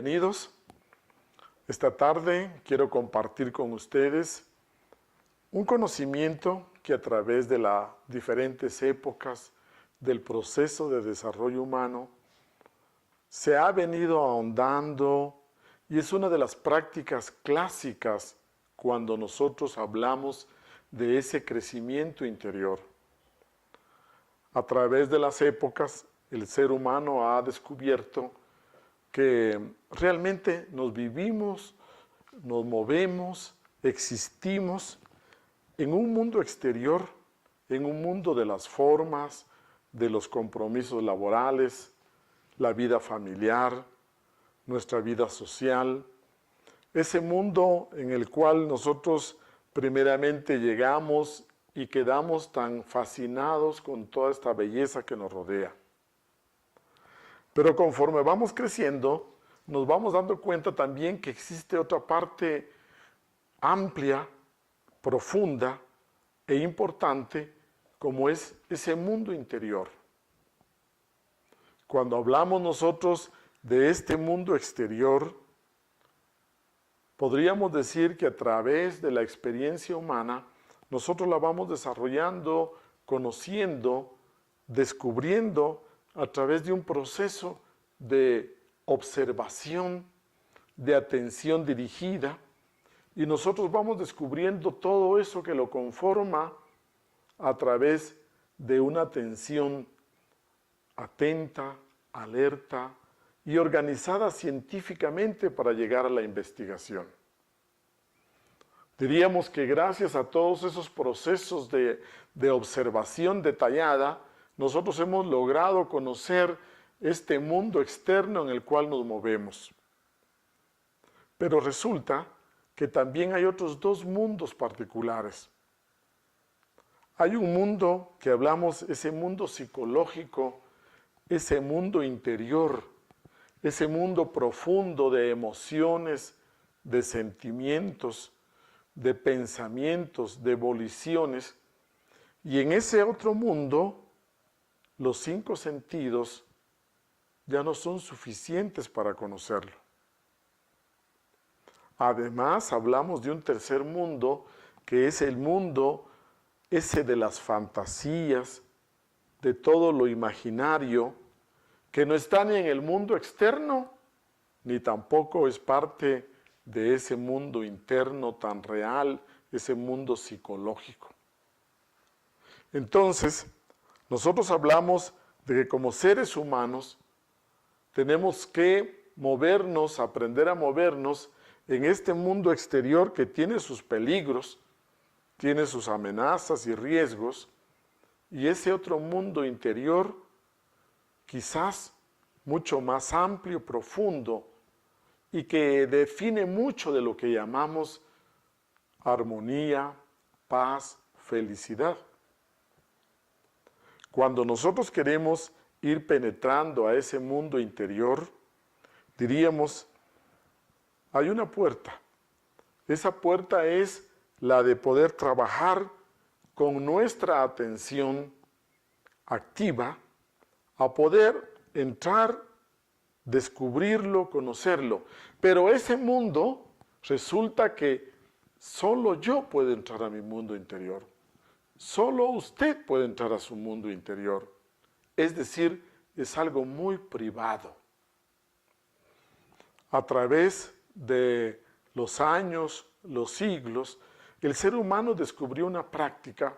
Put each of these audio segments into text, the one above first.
bienvenidos. Esta tarde quiero compartir con ustedes un conocimiento que a través de las diferentes épocas del proceso de desarrollo humano se ha venido ahondando y es una de las prácticas clásicas cuando nosotros hablamos de ese crecimiento interior. A través de las épocas, el ser humano ha descubierto que realmente nos vivimos, nos movemos, existimos en un mundo exterior, en un mundo de las formas, de los compromisos laborales, la vida familiar, nuestra vida social, ese mundo en el cual nosotros primeramente llegamos y quedamos tan fascinados con toda esta belleza que nos rodea. Pero conforme vamos creciendo, nos vamos dando cuenta también que existe otra parte amplia, profunda e importante, como es ese mundo interior. Cuando hablamos nosotros de este mundo exterior, podríamos decir que a través de la experiencia humana, nosotros la vamos desarrollando, conociendo, descubriendo a través de un proceso de observación, de atención dirigida, y nosotros vamos descubriendo todo eso que lo conforma a través de una atención atenta, alerta y organizada científicamente para llegar a la investigación. Diríamos que gracias a todos esos procesos de observación detallada, nosotros hemos logrado conocer este mundo externo en el cual nos movemos. Pero resulta que también hay otros dos mundos particulares. Hay un mundo que hablamos, ese mundo psicológico, ese mundo interior, ese mundo profundo de emociones, de sentimientos, de pensamientos, de voliciones, y en ese otro mundo los 5 sentidos ya no son suficientes para conocerlo. Además, hablamos de un tercer mundo, que es el mundo ese de las fantasías, de todo lo imaginario, que no está ni en el mundo externo, ni tampoco es parte de ese mundo interno tan real, ese mundo psicológico. Entonces, nosotros hablamos de que como seres humanos tenemos que movernos, aprender a movernos en este mundo exterior que tiene sus peligros, tiene sus amenazas y riesgos, y ese otro mundo interior quizás mucho más amplio, profundo, y que define mucho de lo que llamamos armonía, paz, felicidad. Cuando nosotros queremos ir penetrando a ese mundo interior, diríamos, hay una puerta. Esa puerta es la de poder trabajar con nuestra atención activa a poder entrar, descubrirlo, conocerlo. Pero ese mundo resulta que solo yo puedo entrar a mi mundo interior. Solo usted puede entrar a su mundo interior. Es decir, es algo muy privado. A través de los años, los siglos, el ser humano descubrió una práctica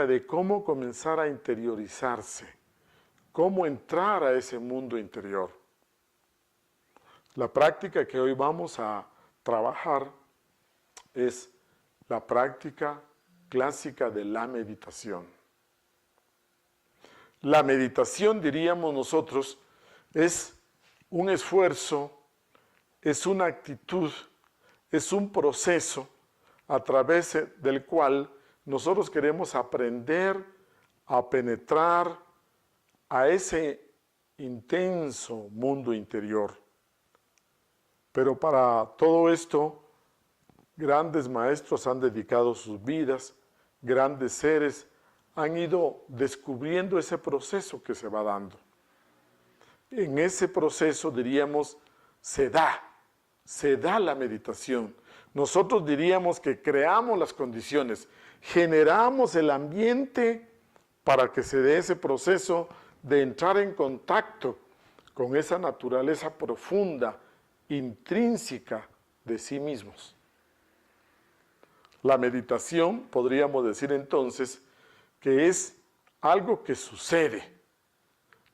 de cómo comenzar a interiorizarse, cómo entrar a ese mundo interior. La práctica que hoy vamos a trabajar es la práctica clásica de la meditación. La meditación, diríamos nosotros, es un esfuerzo, es una actitud, es un proceso a través del cual nosotros queremos aprender a penetrar a ese intenso mundo interior. Pero para todo esto, grandes maestros han dedicado sus vidas, grandes seres han ido descubriendo ese proceso que se va dando. en ese proceso diríamos se da la meditación. Nosotros diríamos que creamos las condiciones, generamos el ambiente para que se dé ese proceso de entrar en contacto con esa naturaleza profunda, intrínseca de sí mismos. La meditación, podríamos decir entonces, que es algo que sucede.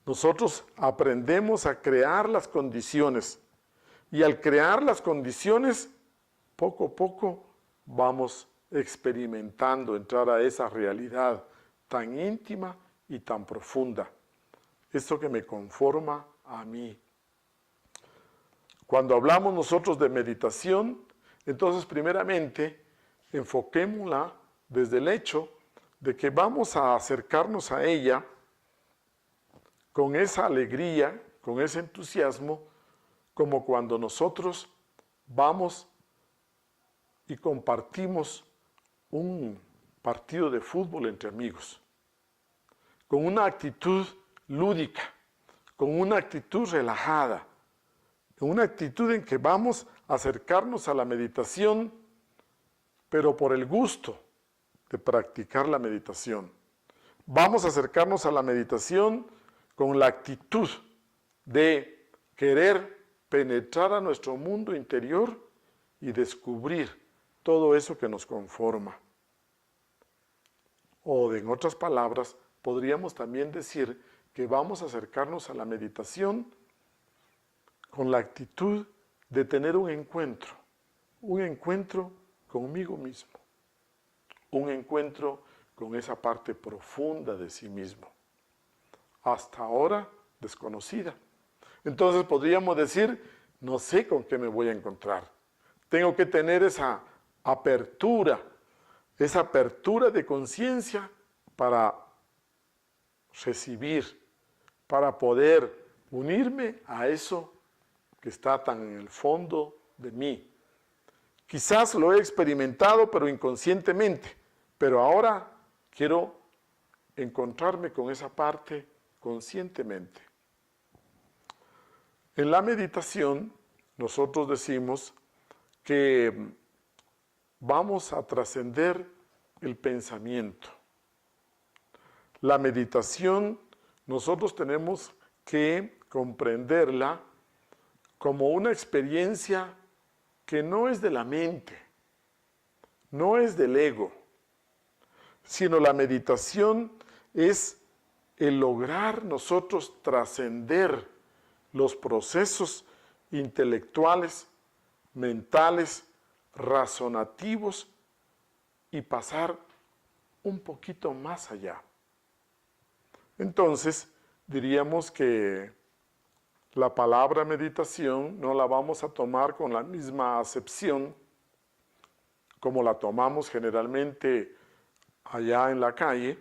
Nosotros aprendemos a crear las condiciones y al crear las condiciones, poco a poco vamos experimentando entrar a esa realidad tan íntima y tan profunda. Esto que me conforma a mí. Cuando hablamos nosotros de meditación, entonces primeramente enfoquémosla desde el hecho de que vamos a acercarnos a ella con esa alegría, con ese entusiasmo, como cuando nosotros vamos y compartimos un partido de fútbol entre amigos, con una actitud lúdica, con una actitud relajada, con una actitud en que vamos a acercarnos a la meditación, pero por el gusto de practicar la meditación. Vamos a acercarnos a la meditación con la actitud de querer penetrar a nuestro mundo interior y descubrir todo eso que nos conforma. O en otras palabras, podríamos también decir que vamos a acercarnos a la meditación con la actitud de tener un encuentro conmigo mismo, un encuentro con esa parte profunda de sí mismo, hasta ahora desconocida. Entonces podríamos decir, no sé con qué me voy a encontrar. Tengo que tener esa apertura de conciencia para recibir, para poder unirme a eso que está tan en el fondo de mí. Quizás lo he experimentado, pero inconscientemente, pero ahora quiero encontrarme con esa parte conscientemente. En la meditación, nosotros decimos que vamos a trascender el pensamiento. La meditación, nosotros tenemos que comprenderla como una experiencia que no es de la mente, no es del ego, sino la meditación es el lograr nosotros trascender los procesos intelectuales, mentales, razonativos y pasar un poquito más allá. Entonces, diríamos que la palabra meditación no la vamos a tomar con la misma acepción como la tomamos generalmente allá en la calle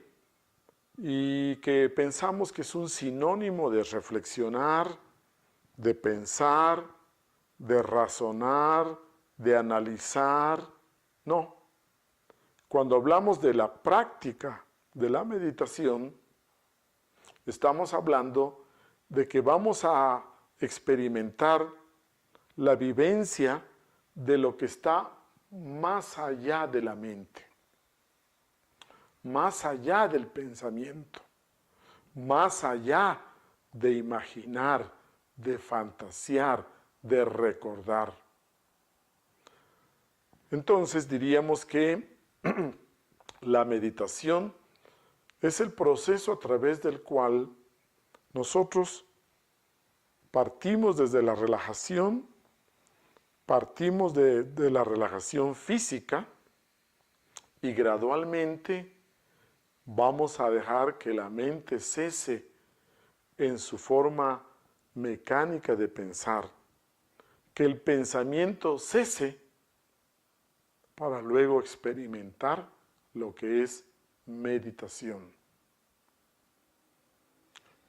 y que pensamos que es un sinónimo de reflexionar, de pensar, de razonar, de analizar. No. Cuando hablamos de la práctica de la meditación, estamos hablando de que vamos a experimentar la vivencia de lo que está más allá de la mente, más allá del pensamiento, más allá de imaginar, de fantasear, de recordar. Entonces diríamos que la meditación es el proceso a través del cual nosotros partimos desde la relajación, partimos de la relajación física y gradualmente vamos a dejar que la mente cese en su forma mecánica de pensar, que el pensamiento cese para luego experimentar lo que es meditación.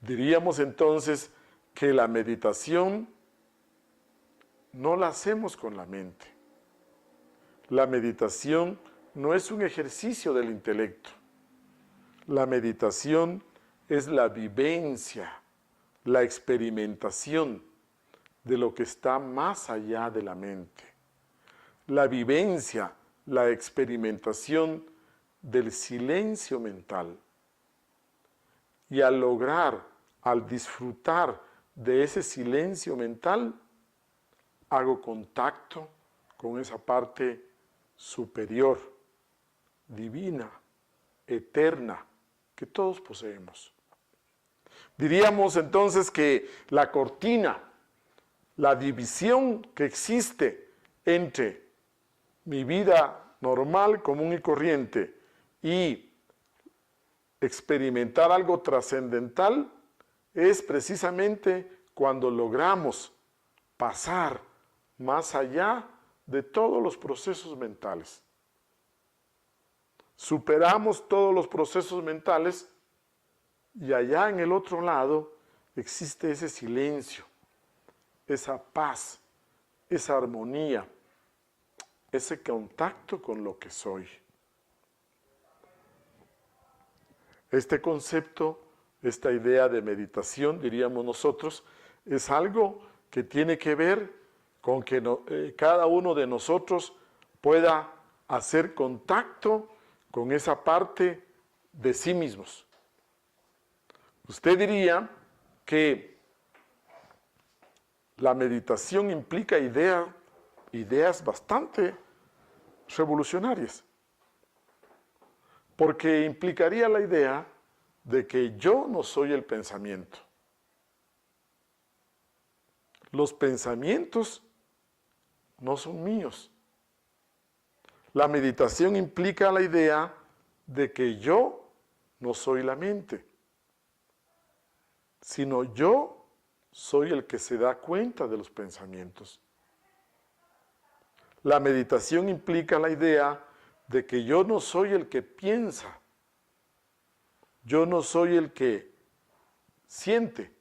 Diríamos entonces que la meditación no la hacemos con la mente. La meditación no es un ejercicio del intelecto. La meditación es la vivencia la experimentación de lo que está más allá de la mente. La vivencia, la experimentación del silencio mental. Y al lograr, al disfrutar de ese silencio mental, hago contacto con esa parte superior, divina, eterna, que todos poseemos. Diríamos entonces que la cortina, la división que existe entre mi vida normal, común y corriente y experimentar algo trascendental es precisamente cuando logramos pasar más allá de todos los procesos mentales. Superamos todos los procesos mentales y allá en el otro lado existe ese silencio, esa paz, esa armonía, ese contacto con lo que soy. Este concepto, esta idea de meditación, diríamos nosotros, es algo que tiene que ver con que cada uno de nosotros pueda hacer contacto con esa parte de sí mismos. Usted diría que la meditación implica ideas bastante revolucionarias, porque implicaría la idea de que yo no soy el pensamiento. Los pensamientos no son míos. La meditación implica la idea de que yo no soy la mente, sino yo soy el que se da cuenta de los pensamientos. La meditación implica la idea de que yo no soy el que piensa, yo no soy el que siente,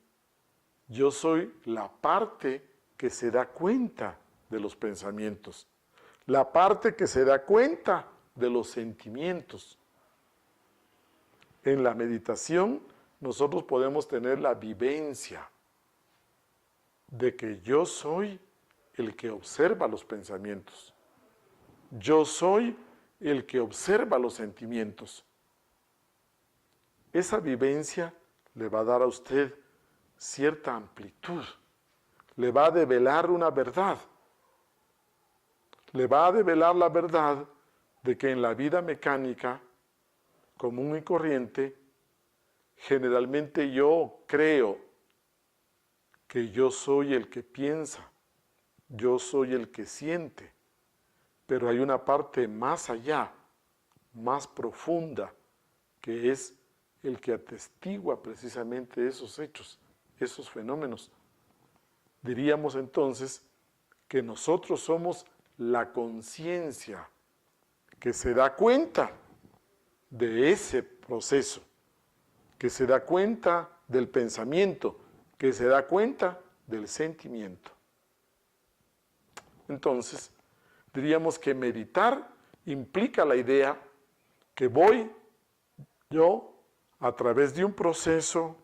yo soy la parte que se da cuenta de los pensamientos, la parte que se da cuenta de los sentimientos. En la meditación nosotros podemos tener la vivencia de que yo soy el que observa los pensamientos. Yo soy el que observa los sentimientos. Esa vivencia le va a dar a usted cierta amplitud, le va a develar una verdad. Le va a develar la verdad de que en la vida mecánica, común y corriente, generalmente yo creo que yo soy el que piensa, yo soy el que siente, pero hay una parte más allá, más profunda, que es el que atestigua precisamente esos hechos, esos fenómenos. Diríamos entonces que nosotros somos la conciencia que se da cuenta de ese proceso, que se da cuenta del pensamiento, que se da cuenta del sentimiento. Entonces, diríamos que meditar implica la idea que voy yo a través de un proceso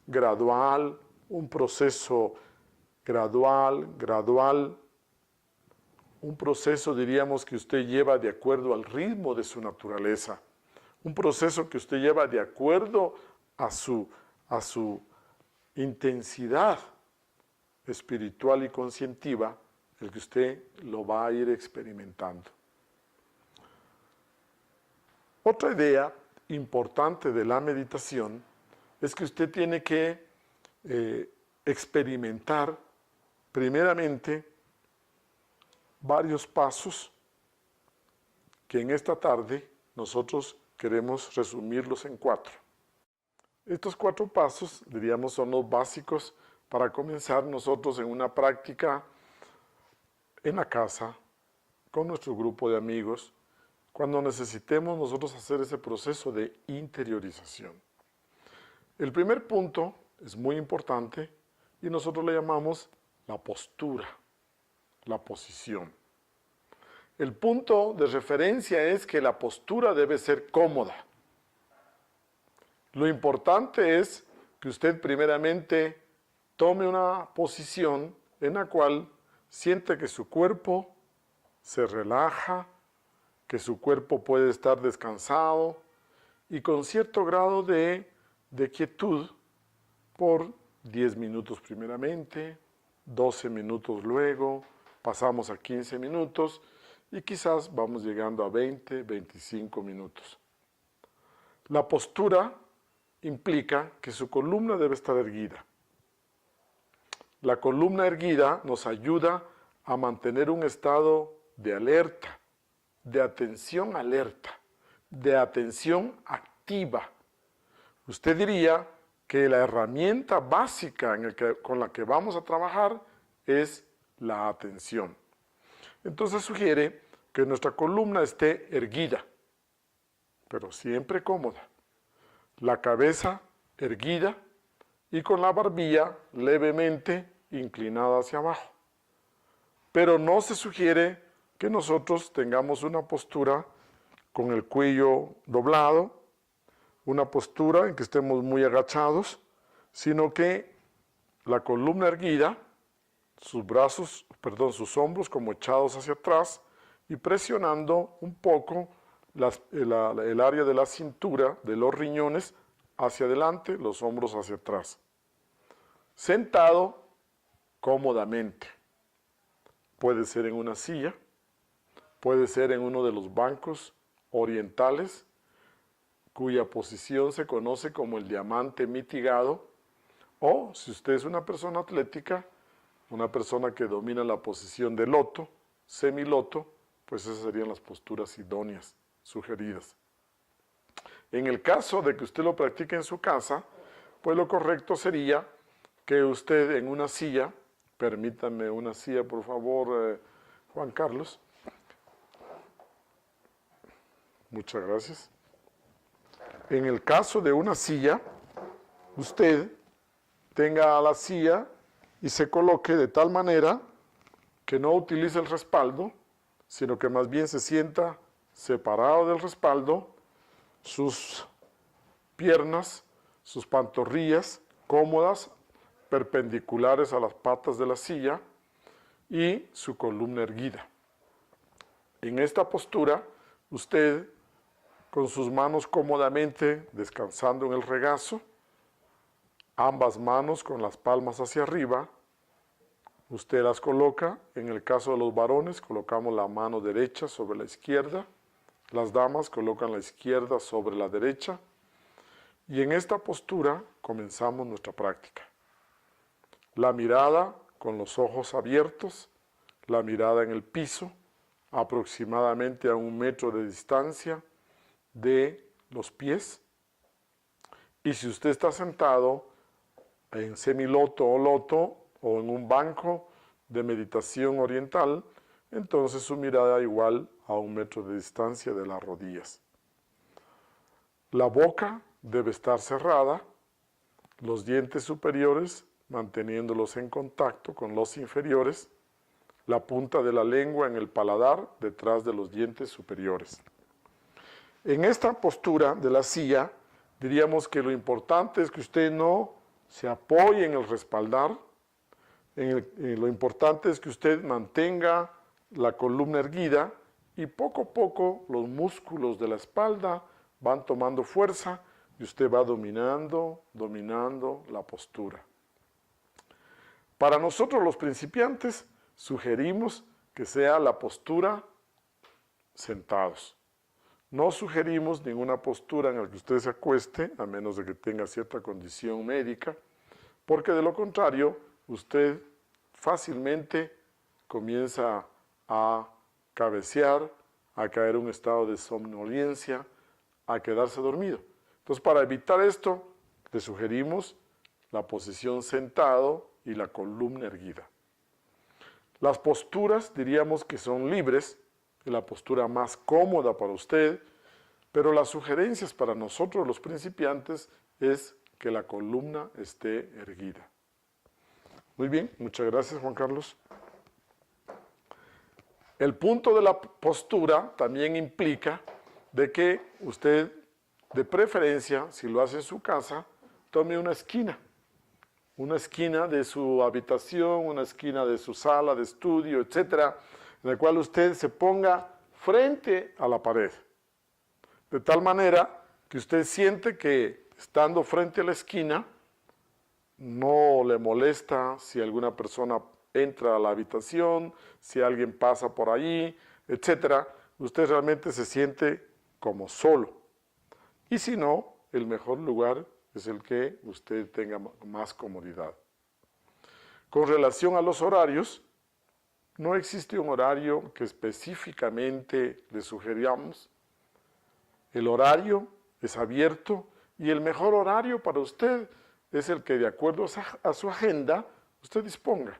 gradual, un proceso diríamos que usted lleva de acuerdo al ritmo de su naturaleza, un proceso que usted lleva de acuerdo a su intensidad espiritual y conscientiva, el que usted lo va a ir experimentando. Otra idea importante de la meditación es que usted tiene que experimentar primeramente varios pasos que en esta tarde nosotros queremos resumirlos en 4. Estos 4 pasos, diríamos, son los básicos para comenzar nosotros en una práctica en la casa, con nuestro grupo de amigos, cuando necesitemos nosotros hacer ese proceso de interiorización. El primer punto es muy importante y nosotros le llamamos la postura, la posición. El punto de referencia es que la postura debe ser cómoda. Lo importante es que usted primeramente tome una posición en la cual siente que su cuerpo se relaja, que su cuerpo puede estar descansado y con cierto grado de quietud por 10 minutos primeramente, 12 minutos luego, pasamos a 15 minutos y quizás vamos llegando a 20, 25 minutos. La postura implica que su columna debe estar erguida. La columna erguida nos ayuda a mantener un estado de alerta, de atención alerta, de atención activa. Usted diría que la herramienta básica con la que vamos a trabajar es la atención. Entonces sugiere que nuestra columna esté erguida, pero siempre cómoda. La cabeza erguida y con la barbilla levemente inclinada hacia abajo. Pero no se sugiere que nosotros tengamos una postura con el cuello doblado, una postura en que estemos muy agachados, sino que la columna erguida, sus hombros como echados hacia atrás y presionando un poco el área de la cintura, de los riñones, hacia adelante, los hombros hacia atrás. Sentado cómodamente. Puede ser en una silla, puede ser en uno de los bancos orientales, cuya posición se conoce como el diamante mitigado, o si usted es una persona atlética, una persona que domina la posición de loto, semiloto, pues esas serían las posturas idóneas, sugeridas. En el caso de que usted lo practique en su casa, pues lo correcto sería que usted en una silla, permítame una silla por favor, Juan Carlos. Muchas gracias. En el caso de una silla, usted tenga la silla y se coloque de tal manera que no utilice el respaldo, sino que más bien se sienta separado del respaldo, sus piernas, sus pantorrillas cómodas, perpendiculares a las patas de la silla y su columna erguida. En esta postura, usted con sus manos cómodamente descansando en el regazo, ambas manos con las palmas hacia arriba, usted las coloca, en el caso de los varones, colocamos la mano derecha sobre la izquierda, las damas colocan la izquierda sobre la derecha, y en esta postura comenzamos nuestra práctica. La mirada con los ojos abiertos, la mirada en el piso, aproximadamente a 1 metro de distancia de los pies. Y si usted está sentado en semiloto o loto o en un banco de meditación oriental, entonces su mirada igual a 1 metro de distancia de las rodillas. La boca debe estar cerrada, los dientes superiores manteniéndolos en contacto con los inferiores, la punta de la lengua en el paladar detrás de los dientes superiores. En esta postura de la silla, diríamos que lo importante es que usted no se apoye en el respaldar, lo importante es que usted mantenga la columna erguida y poco a poco los músculos de la espalda van tomando fuerza y usted va dominando la postura. Para nosotros los principiantes, sugerimos que sea la postura sentados. No sugerimos ninguna postura en la que usted se acueste, a menos de que tenga cierta condición médica, porque de lo contrario, usted fácilmente comienza a cabecear, a caer en un estado de somnolencia, a quedarse dormido. Entonces, para evitar esto, le sugerimos la posición sentado y la columna erguida. Las posturas diríamos que son libres, la postura más cómoda para usted, pero las sugerencias para nosotros los principiantes es que la columna esté erguida. Muy bien, muchas gracias Juan Carlos. El punto de la postura también implica de que usted, de preferencia, si lo hace en su casa, tome una esquina. una esquina de su habitación, una esquina de su sala de estudio, etcétera, en la cual usted se ponga frente a la pared. De tal manera que usted siente que estando frente a la esquina, no le molesta si alguna persona entra a la habitación, si alguien pasa por allí, etcétera. Usted realmente se siente como solo. Y si no, el mejor lugar es el que usted tenga más comodidad. Con relación a los horarios, no existe un horario que específicamente le sugeríamos. El horario es abierto y el mejor horario para usted es el que de acuerdo a su agenda usted disponga.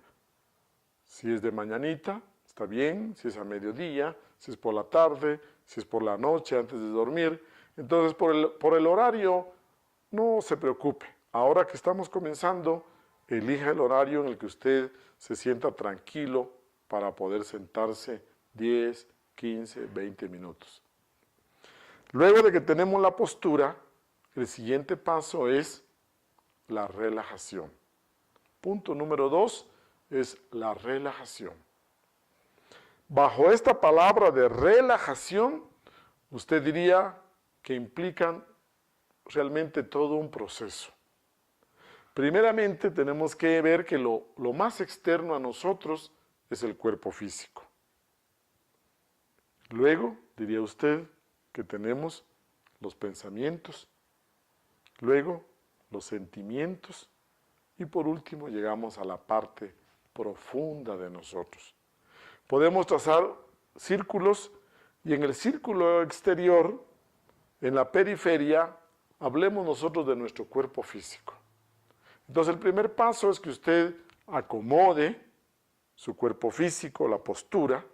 Si es de mañanita, está bien, si es a mediodía, si es por la tarde, si es por la noche antes de dormir. Entonces por el horario no se preocupe. Ahora que estamos comenzando, elija el horario en el que usted se sienta tranquilo para poder sentarse 10, 15, 20 minutos. Luego de que tenemos la postura, el siguiente paso es la relajación. Punto número 2 es la relajación. Bajo esta palabra de relajación, usted diría que implican realmente todo un proceso. Primeramente tenemos que ver que lo más externo a nosotros es el cuerpo físico. Luego, diría usted, que tenemos los pensamientos, luego los sentimientos y por último llegamos a la parte profunda de nosotros. Podemos trazar círculos y en el círculo exterior, en la periferia, hablemos nosotros de nuestro cuerpo físico. Entonces el primer paso es que usted acomode su cuerpo físico, la postura,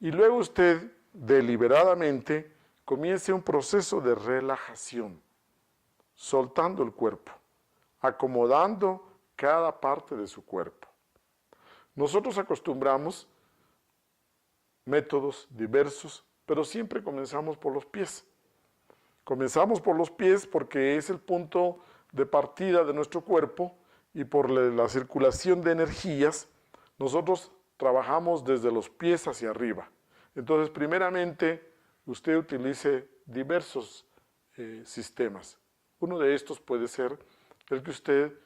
y luego usted deliberadamente comience un proceso de relajación, soltando el cuerpo, acomodando cada parte de su cuerpo. Nosotros acostumbramos métodos diversos, pero siempre comenzamos por los pies. Comenzamos por los pies porque es el punto de partida de nuestro cuerpo y por la circulación de energías, nosotros trabajamos desde los pies hacia arriba. Entonces, primeramente, usted utilice diversos sistemas. Uno de estos puede ser el que usted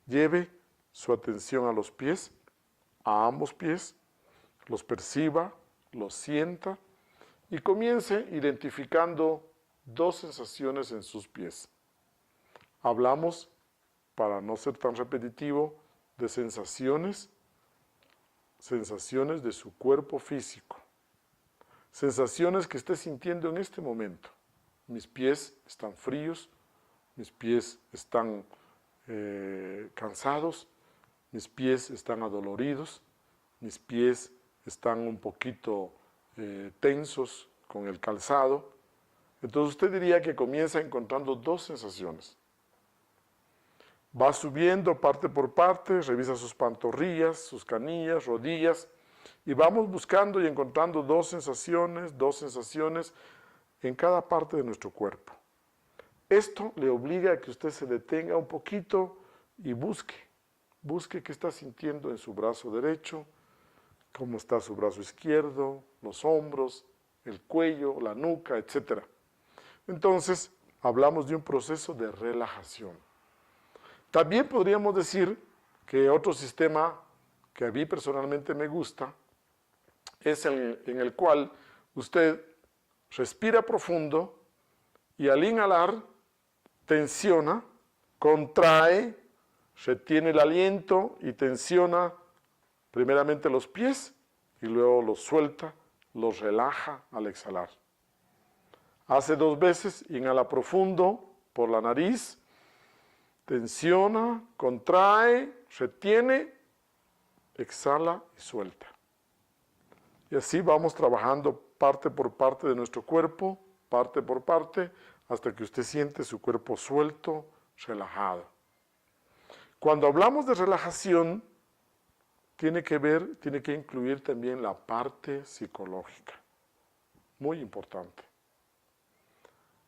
lleve su atención a los pies, a ambos pies, los perciba, los sienta y comience identificando dos sensaciones en sus pies. Hablamos, para no ser tan repetitivo, de sensaciones de su cuerpo físico. Sensaciones que esté sintiendo en este momento. Mis pies están fríos, mis pies están cansados, mis pies están adoloridos, mis pies están un poquito tensos con el calzado. Entonces usted diría que comienza encontrando dos sensaciones. Va subiendo parte por parte, revisa sus pantorrillas, sus canillas, rodillas, y vamos buscando y encontrando dos sensaciones en cada parte de nuestro cuerpo. Esto le obliga a que usted se detenga un poquito y busque qué está sintiendo en su brazo derecho, cómo está su brazo izquierdo, los hombros, el cuello, la nuca, etc. Entonces, hablamos de un proceso de relajación. También podríamos decir que otro sistema que a mí personalmente me gusta es en el cual usted respira profundo y al inhalar tensiona, contrae, retiene el aliento y tensiona primeramente los pies y luego los suelta, los relaja al exhalar. Hace 2 veces, inhala profundo por la nariz, tensiona, contrae, retiene, exhala y suelta. Y así vamos trabajando parte por parte de nuestro cuerpo, parte por parte, hasta que usted siente su cuerpo suelto, relajado. Cuando hablamos de relajación, tiene que incluir también la parte psicológica. Muy importante.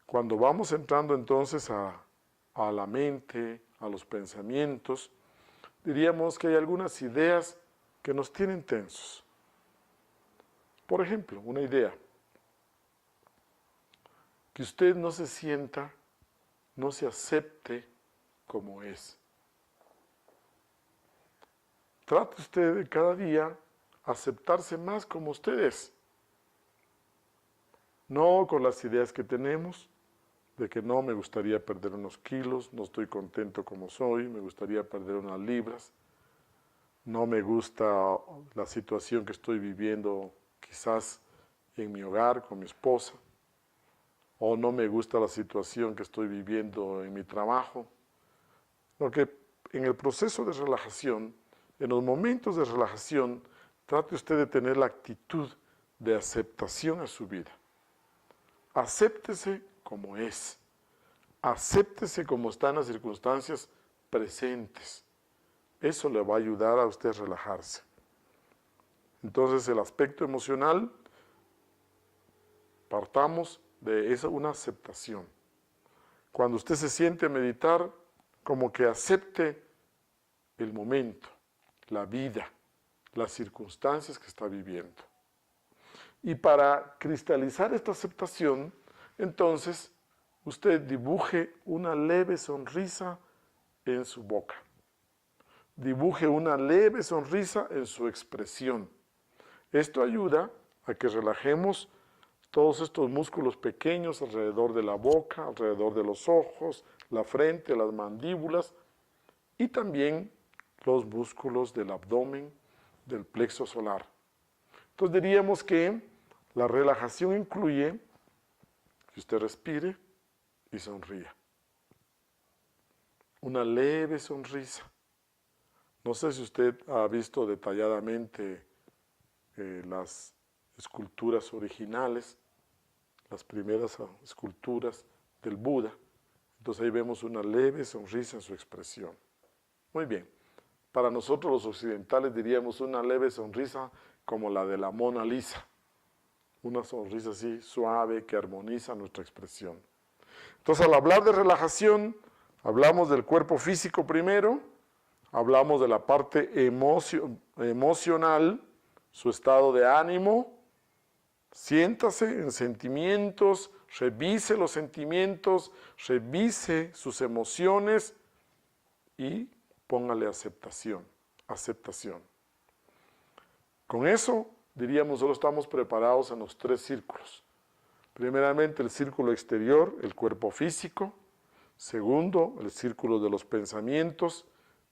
Cuando vamos entrando entonces a la mente, a los pensamientos, diríamos que hay algunas ideas que nos tienen tensos. Por ejemplo, una idea, que usted no se sienta, no se acepte como es. Trate usted de cada día aceptarse más como usted es. No con las ideas que tenemos, de que no, me gustaría perder unos kilos, no estoy contento como soy, me gustaría perder unas libras, no me gusta la situación que estoy viviendo quizás en mi hogar con mi esposa, o no me gusta la situación que estoy viviendo en mi trabajo. Porque en el proceso de relajación, en los momentos de relajación, trate usted de tener la actitud de aceptación a su vida. Acéptese como es. Acéptese como están las circunstancias presentes. Eso le va a ayudar a usted a relajarse. Entonces, el aspecto emocional, partamos de una aceptación. Cuando usted se siente a meditar, como que acepte el momento, la vida, las circunstancias que está viviendo. Y para cristalizar esta aceptación, entonces, usted dibuje una leve sonrisa en su boca. Dibuje una leve sonrisa en su expresión. Esto ayuda a que relajemos todos estos músculos pequeños alrededor de la boca, alrededor de los ojos, la frente, las mandíbulas y también los músculos del abdomen, del plexo solar. Entonces diríamos que la relajación incluye que usted respire y sonría. Una leve sonrisa. No sé si usted ha visto detalladamente las esculturas originales, las primeras esculturas del Buda. Entonces ahí vemos una leve sonrisa en su expresión. Muy bien. Para nosotros los occidentales diríamos una leve sonrisa como la de la Mona Lisa. Una sonrisa así suave que armoniza nuestra expresión. Entonces al hablar de relajación, hablamos del cuerpo físico primero, hablamos de la parte emocional, su estado de ánimo. Siéntase en sentimientos, revise los sentimientos, revise sus emociones y póngale aceptación, aceptación. Con eso, diríamos, solo estamos preparados en los 3 círculos. Primeramente, el círculo exterior, el cuerpo físico. Segundo, el círculo de los pensamientos.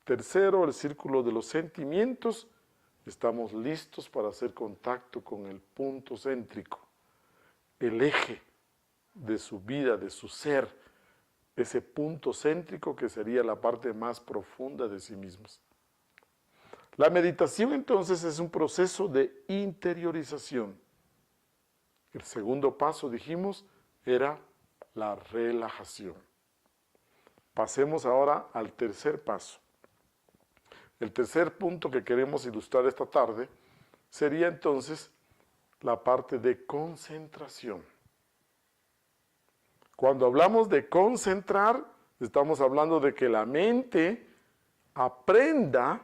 Tercero, el círculo de los sentimientos. Estamos listos para hacer contacto con el punto céntrico, el eje de su vida, de su ser, ese punto céntrico que sería la parte más profunda de sí mismos. La meditación entonces es un proceso de interiorización. El segundo paso, dijimos, era la relajación. Pasemos ahora al tercer paso. El tercer punto que queremos ilustrar esta tarde sería entonces la parte de concentración. Cuando hablamos de concentrar, estamos hablando de que la mente aprenda,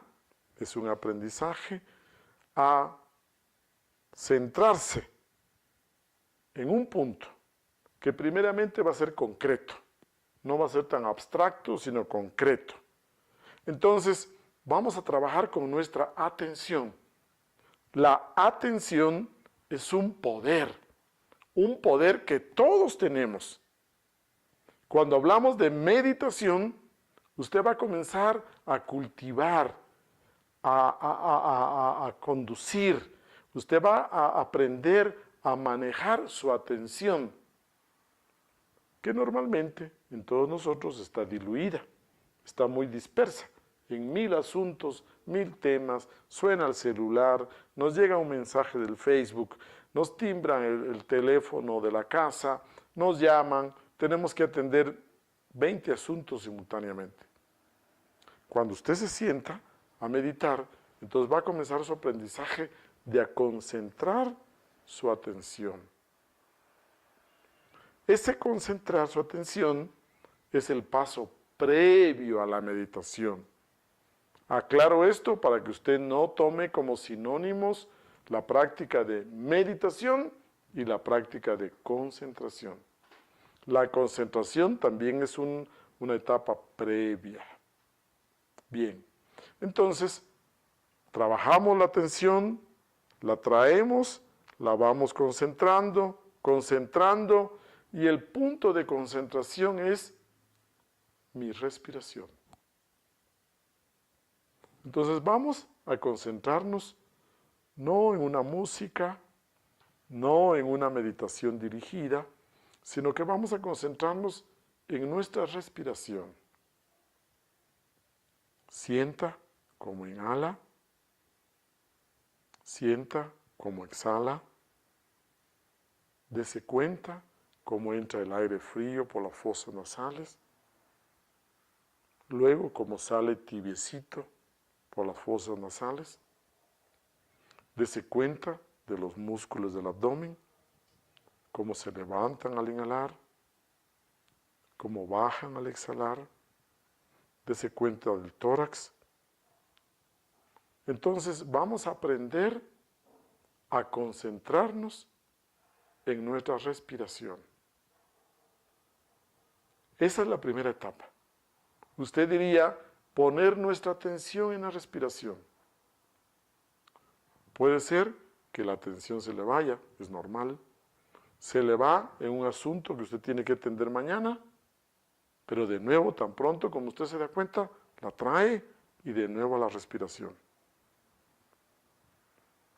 es un aprendizaje, a centrarse en un punto que primeramente va a ser concreto. No va a ser tan abstracto, sino concreto. Entonces, vamos a trabajar con nuestra atención. La atención es un poder que todos tenemos. Cuando hablamos de meditación, usted va a comenzar a cultivar, a conducir, usted va a aprender a manejar su atención, que normalmente en todos nosotros está diluida, está muy dispersa en 1000 asuntos, 1000 temas. Suena el celular, nos llega un mensaje del Facebook, nos timbran el teléfono de la casa, nos llaman, tenemos que atender 20 asuntos simultáneamente. Cuando usted se sienta a meditar, entonces va a comenzar su aprendizaje de a concentrar su atención. Ese concentrar su atención es el paso previo a la meditación. Aclaro esto para que usted no tome como sinónimos la práctica de meditación y la práctica de concentración. La concentración también es una etapa previa. Bien, entonces, trabajamos la atención, la traemos, la vamos concentrando, y el punto de concentración es mi respiración. Entonces vamos a concentrarnos no en una música, no en una meditación dirigida, sino que vamos a concentrarnos en nuestra respiración. Sienta como inhala, sienta como exhala, dese cuenta cómo entra el aire frío por las fosas nasales, luego cómo sale tibiecito por las fosas nasales, dese cuenta de los músculos del abdomen, cómo se levantan al inhalar, cómo bajan al exhalar, dese cuenta del tórax. Entonces vamos a aprender a concentrarnos en nuestra respiración. Esa es la primera etapa. Usted diría poner nuestra atención en la respiración. Puede ser que la atención se le vaya, es normal. Se le va en un asunto que usted tiene que atender mañana, pero de nuevo, tan pronto como usted se da cuenta, la trae y de nuevo a la respiración.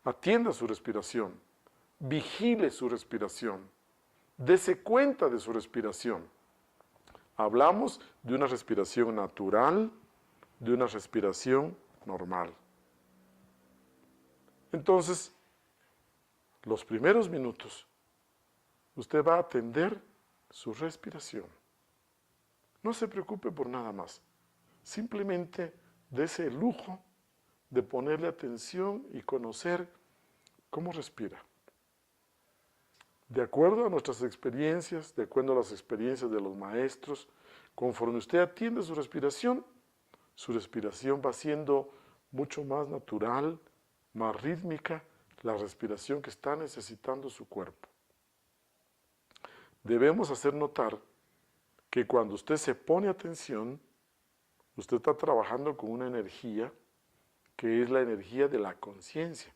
Atienda su respiración, vigile su respiración, dese cuenta de su respiración. Hablamos de una respiración natural, de una respiración normal. Entonces, los primeros minutos, usted va a atender su respiración. No se preocupe por nada más. Simplemente dése el lujo de ponerle atención y conocer cómo respira. De acuerdo a nuestras experiencias, de acuerdo a las experiencias de los maestros, conforme usted atiende su respiración va siendo mucho más natural, más rítmica, la respiración que está necesitando su cuerpo. Debemos hacer notar que cuando usted se pone atención, usted está trabajando con una energía que es la energía de la conciencia.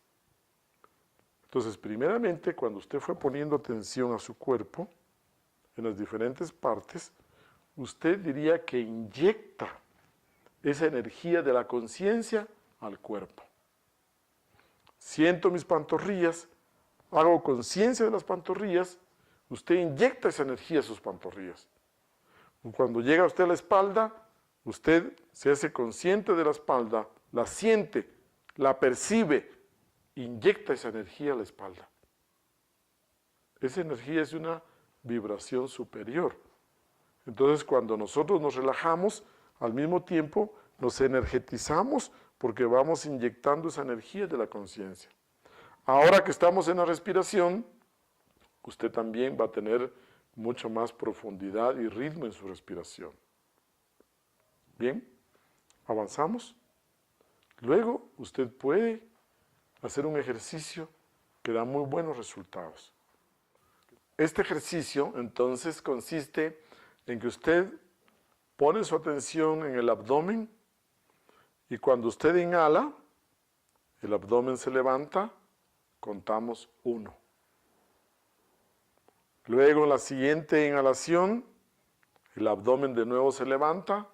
Entonces, primeramente, cuando usted fue poniendo atención a su cuerpo, en las diferentes partes, usted diría que inyecta esa energía de la conciencia al cuerpo. Siento mis pantorrillas, hago conciencia de las pantorrillas, usted inyecta esa energía a sus pantorrillas. Cuando llega usted a la espalda, usted se hace consciente de la espalda, la siente, la percibe, inyecta esa energía a la espalda. Esa energía es una vibración superior. Entonces, cuando nosotros nos relajamos, al mismo tiempo nos energetizamos porque vamos inyectando esa energía de la conciencia. Ahora que estamos en la respiración, usted también va a tener mucho más profundidad y ritmo en su respiración. Bien, avanzamos. Luego usted puede hacer un ejercicio que da muy buenos resultados. Este ejercicio entonces consiste en que usted pone su atención en el abdomen y cuando usted inhala, el abdomen se levanta, contamos 1. Luego en la siguiente inhalación, el abdomen de nuevo se levanta,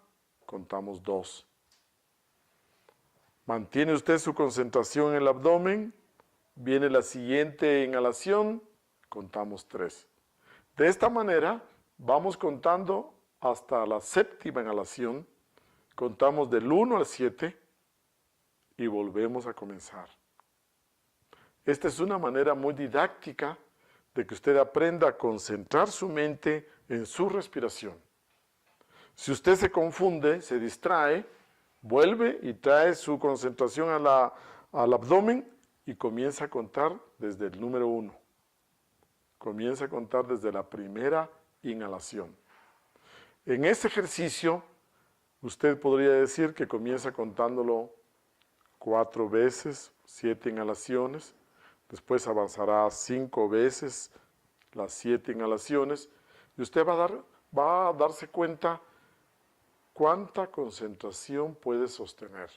contamos 2. Mantiene usted su concentración en el abdomen, viene la siguiente inhalación, contamos 3. De esta manera vamos contando hasta la 7ª inhalación, contamos del 1 al 7 y volvemos a comenzar. Esta es una manera muy didáctica de que usted aprenda a concentrar su mente en su respiración. Si usted se confunde, se distrae, vuelve y trae su concentración al abdomen y comienza a contar desde el número 1. Comienza a contar desde la primera inhalación. En este ejercicio Usted podría decir que comienza contándolo 4 veces, 7 inhalaciones, después avanzará 5 veces las 7 inhalaciones y usted va a darse cuenta cuánta concentración puede sostener.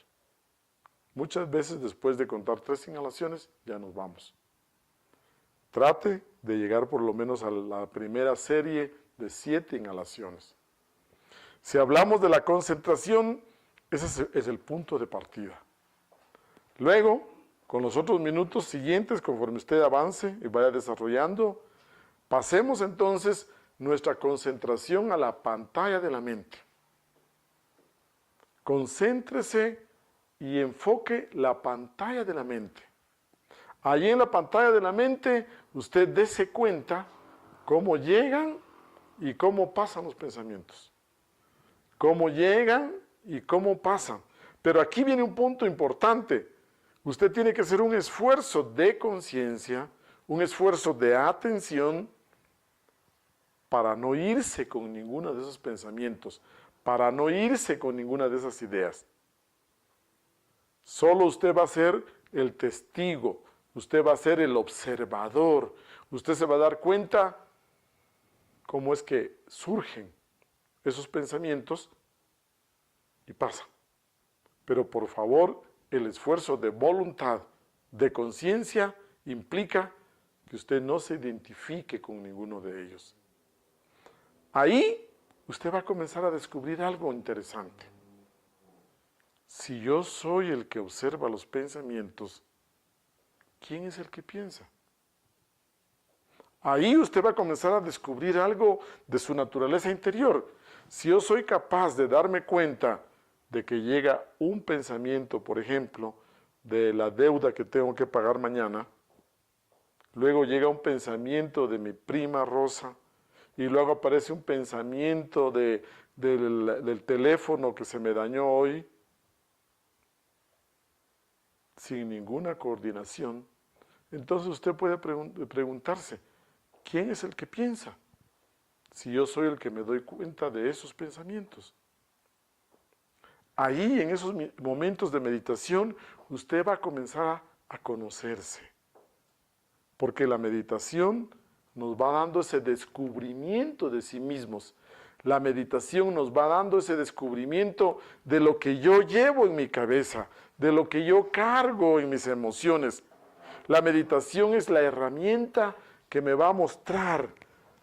Muchas veces después de contar 3 inhalaciones ya nos vamos. Trate de llegar por lo menos a la primera serie de 7 inhalaciones. Si hablamos de la concentración, ese es el punto de partida. Luego, con los otros minutos siguientes, conforme usted avance y vaya desarrollando, pasemos entonces nuestra concentración a la pantalla de la mente. Concéntrese y enfoque la pantalla de la mente. Allí en la pantalla de la mente, usted dése cuenta cómo llegan y cómo pasan los pensamientos. Cómo llegan y cómo pasan. Pero aquí viene un punto importante. Usted tiene que hacer un esfuerzo de conciencia, un esfuerzo de atención para no irse con ninguno de esos pensamientos, para no irse con ninguna de esas ideas. Solo usted va a ser el testigo, usted va a ser el observador, usted se va a dar cuenta cómo es que surgen esos pensamientos y pasan. Pero por favor, el esfuerzo de voluntad, de conciencia, implica que usted no se identifique con ninguno de ellos. Ahí usted va a comenzar a descubrir algo interesante. Si yo soy el que observa los pensamientos, ¿quién es el que piensa? Ahí usted va a comenzar a descubrir algo de su naturaleza interior. Si yo soy capaz de darme cuenta de que llega un pensamiento, por ejemplo, de la deuda que tengo que pagar mañana, luego llega un pensamiento de mi prima Rosa, y luego aparece un pensamiento del teléfono que se me dañó hoy, sin ninguna coordinación, entonces usted puede preguntarse, ¿quién es el que piensa? Si yo soy el que me doy cuenta de esos pensamientos. Ahí, en esos momentos de meditación, usted va a comenzar a conocerse. Porque la meditación nos va dando ese descubrimiento de sí mismos. La meditación nos va dando ese descubrimiento de lo que yo llevo en mi cabeza, de lo que yo cargo en mis emociones. La meditación es la herramienta que me va a mostrar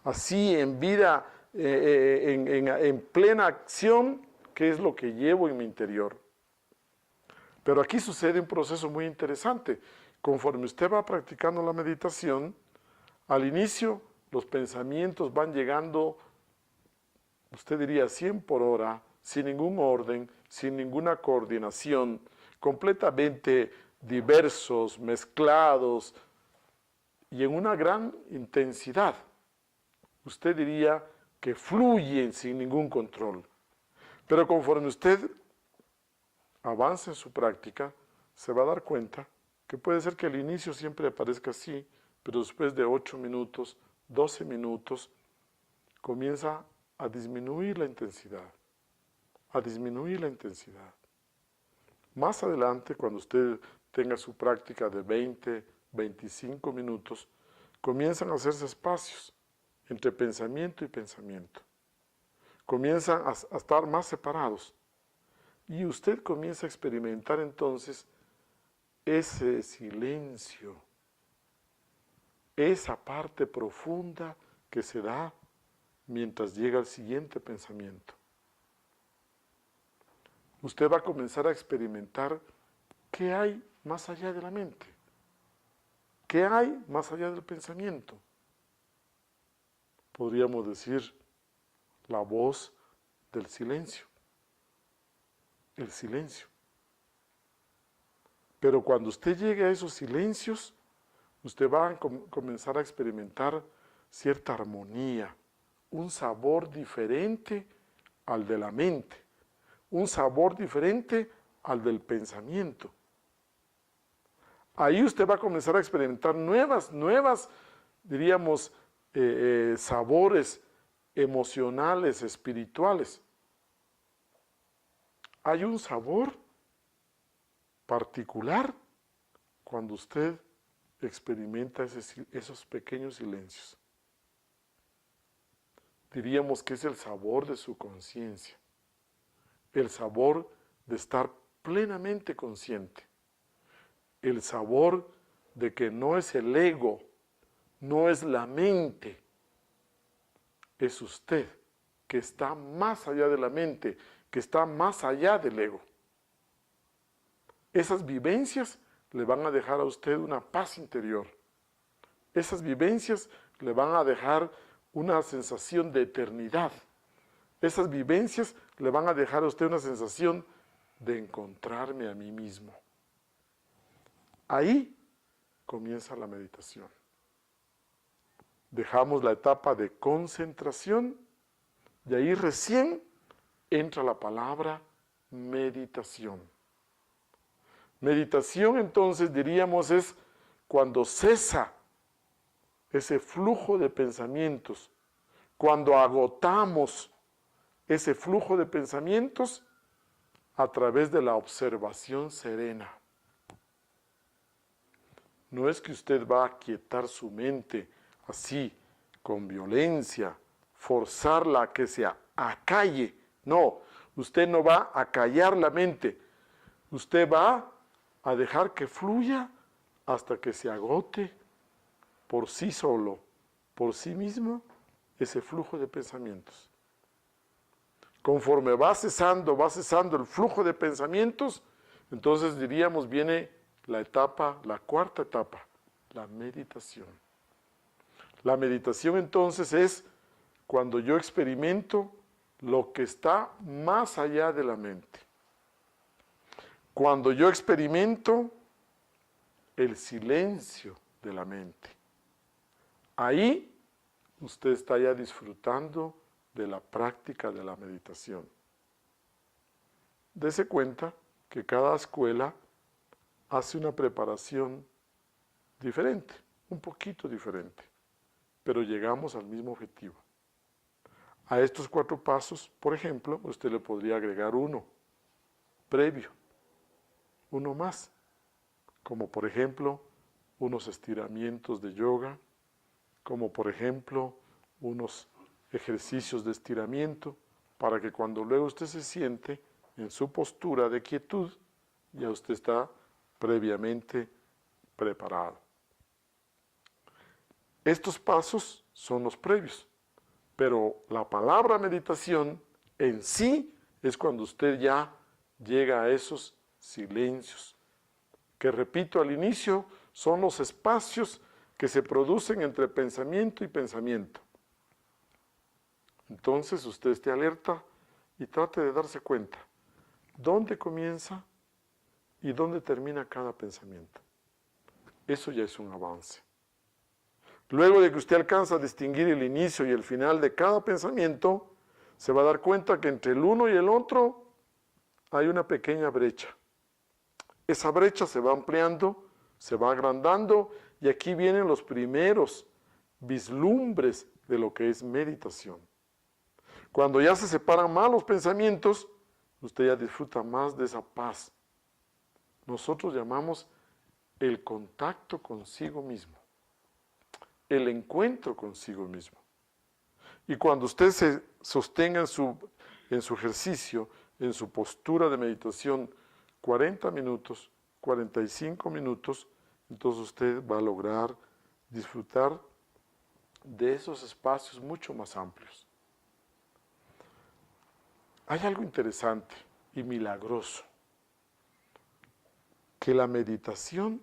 así en vida, en plena acción, qué es lo que llevo en mi interior. Pero aquí sucede un proceso muy interesante. Conforme usted va practicando la meditación, al inicio los pensamientos van llegando, usted diría 100 por hora, sin ningún orden, sin ninguna coordinación, completamente diversos, mezclados y en una gran intensidad. Usted diría que fluyen sin ningún control. Pero conforme usted avance en su práctica, se va a dar cuenta que puede ser que al inicio siempre aparezca así, pero después de 8 minutos, 12 minutos, comienza a disminuir la intensidad, a disminuir la intensidad. Más adelante, cuando usted tenga su práctica de 20, 25 minutos, comienzan a hacerse espacios entre pensamiento y pensamiento. Comienzan a estar más separados. Y usted comienza a experimentar entonces ese silencio, esa parte profunda que se da mientras llega el siguiente pensamiento. Usted va a comenzar a experimentar qué hay más allá de la mente, qué hay más allá del pensamiento. Podríamos decir la voz del silencio, el silencio. Pero cuando usted llegue a esos silencios, usted va a comenzar a experimentar cierta armonía, un sabor diferente al de la mente, un sabor diferente al del pensamiento. Ahí usted va a comenzar a experimentar nuevas, diríamos, sabores emocionales, espirituales. hay un sabor particular cuando usted experimenta esos pequeños silencios. Diríamos que es el sabor de su conciencia, el sabor de estar plenamente consciente, el sabor de que no es el ego, no es la mente, es usted, que está más allá de la mente, que está más allá del ego. Esas vivencias le van a dejar a usted una paz interior. Esas vivencias le van a dejar una sensación de eternidad. Esas vivencias le van a dejar a usted una sensación de encontrarme a mí mismo. Ahí comienza la meditación. Dejamos la etapa de concentración y ahí recién entra la palabra meditación. Meditación, entonces, diríamos, es cuando cesa ese flujo de pensamientos, cuando agotamos ese flujo de pensamientos a través de la observación serena. No es que usted va a aquietar su mente así, con violencia, forzarla a que se acalle. No, usted no va a callar la mente. Usted va a dejar que fluya hasta que se agote por sí solo, por sí mismo, ese flujo de pensamientos. Conforme va cesando el flujo de pensamientos, entonces diríamos viene la cuarta etapa, la meditación. La meditación entonces es cuando yo experimento lo que está más allá de la mente. Cuando yo experimento el silencio de la mente. Ahí usted está ya disfrutando de la práctica de la meditación. Dese cuenta que cada escuela hace una preparación diferente, un poquito diferente, pero llegamos al mismo objetivo. A estos 4 pasos, por ejemplo, usted le podría agregar uno previo, uno más, como por ejemplo unos estiramientos de yoga, como por ejemplo unos ejercicios de estiramiento, para que cuando luego usted se siente en su postura de quietud, ya usted está previamente preparado. Estos pasos son los previos, pero la palabra meditación en sí es cuando usted ya llega a esos silencios, que repito al inicio, son los espacios que se producen entre pensamiento y pensamiento. Entonces usted esté alerta y trate de darse cuenta dónde comienza y dónde termina cada pensamiento. Eso ya es un avance. Luego de que usted alcanza a distinguir el inicio y el final de cada pensamiento, se va a dar cuenta que entre el uno y el otro hay una pequeña brecha. Esa brecha se va ampliando, se va agrandando, y aquí vienen los primeros vislumbres de lo que es meditación. Cuando ya se separan más los pensamientos, usted ya disfruta más de esa paz. Nosotros llamamos el contacto consigo mismo, el encuentro consigo mismo. Y cuando usted se sostenga en su ejercicio, en su postura de meditación, 40 minutos, 45 minutos, entonces usted va a lograr disfrutar de esos espacios mucho más amplios. Hay algo interesante y milagroso, que la meditación,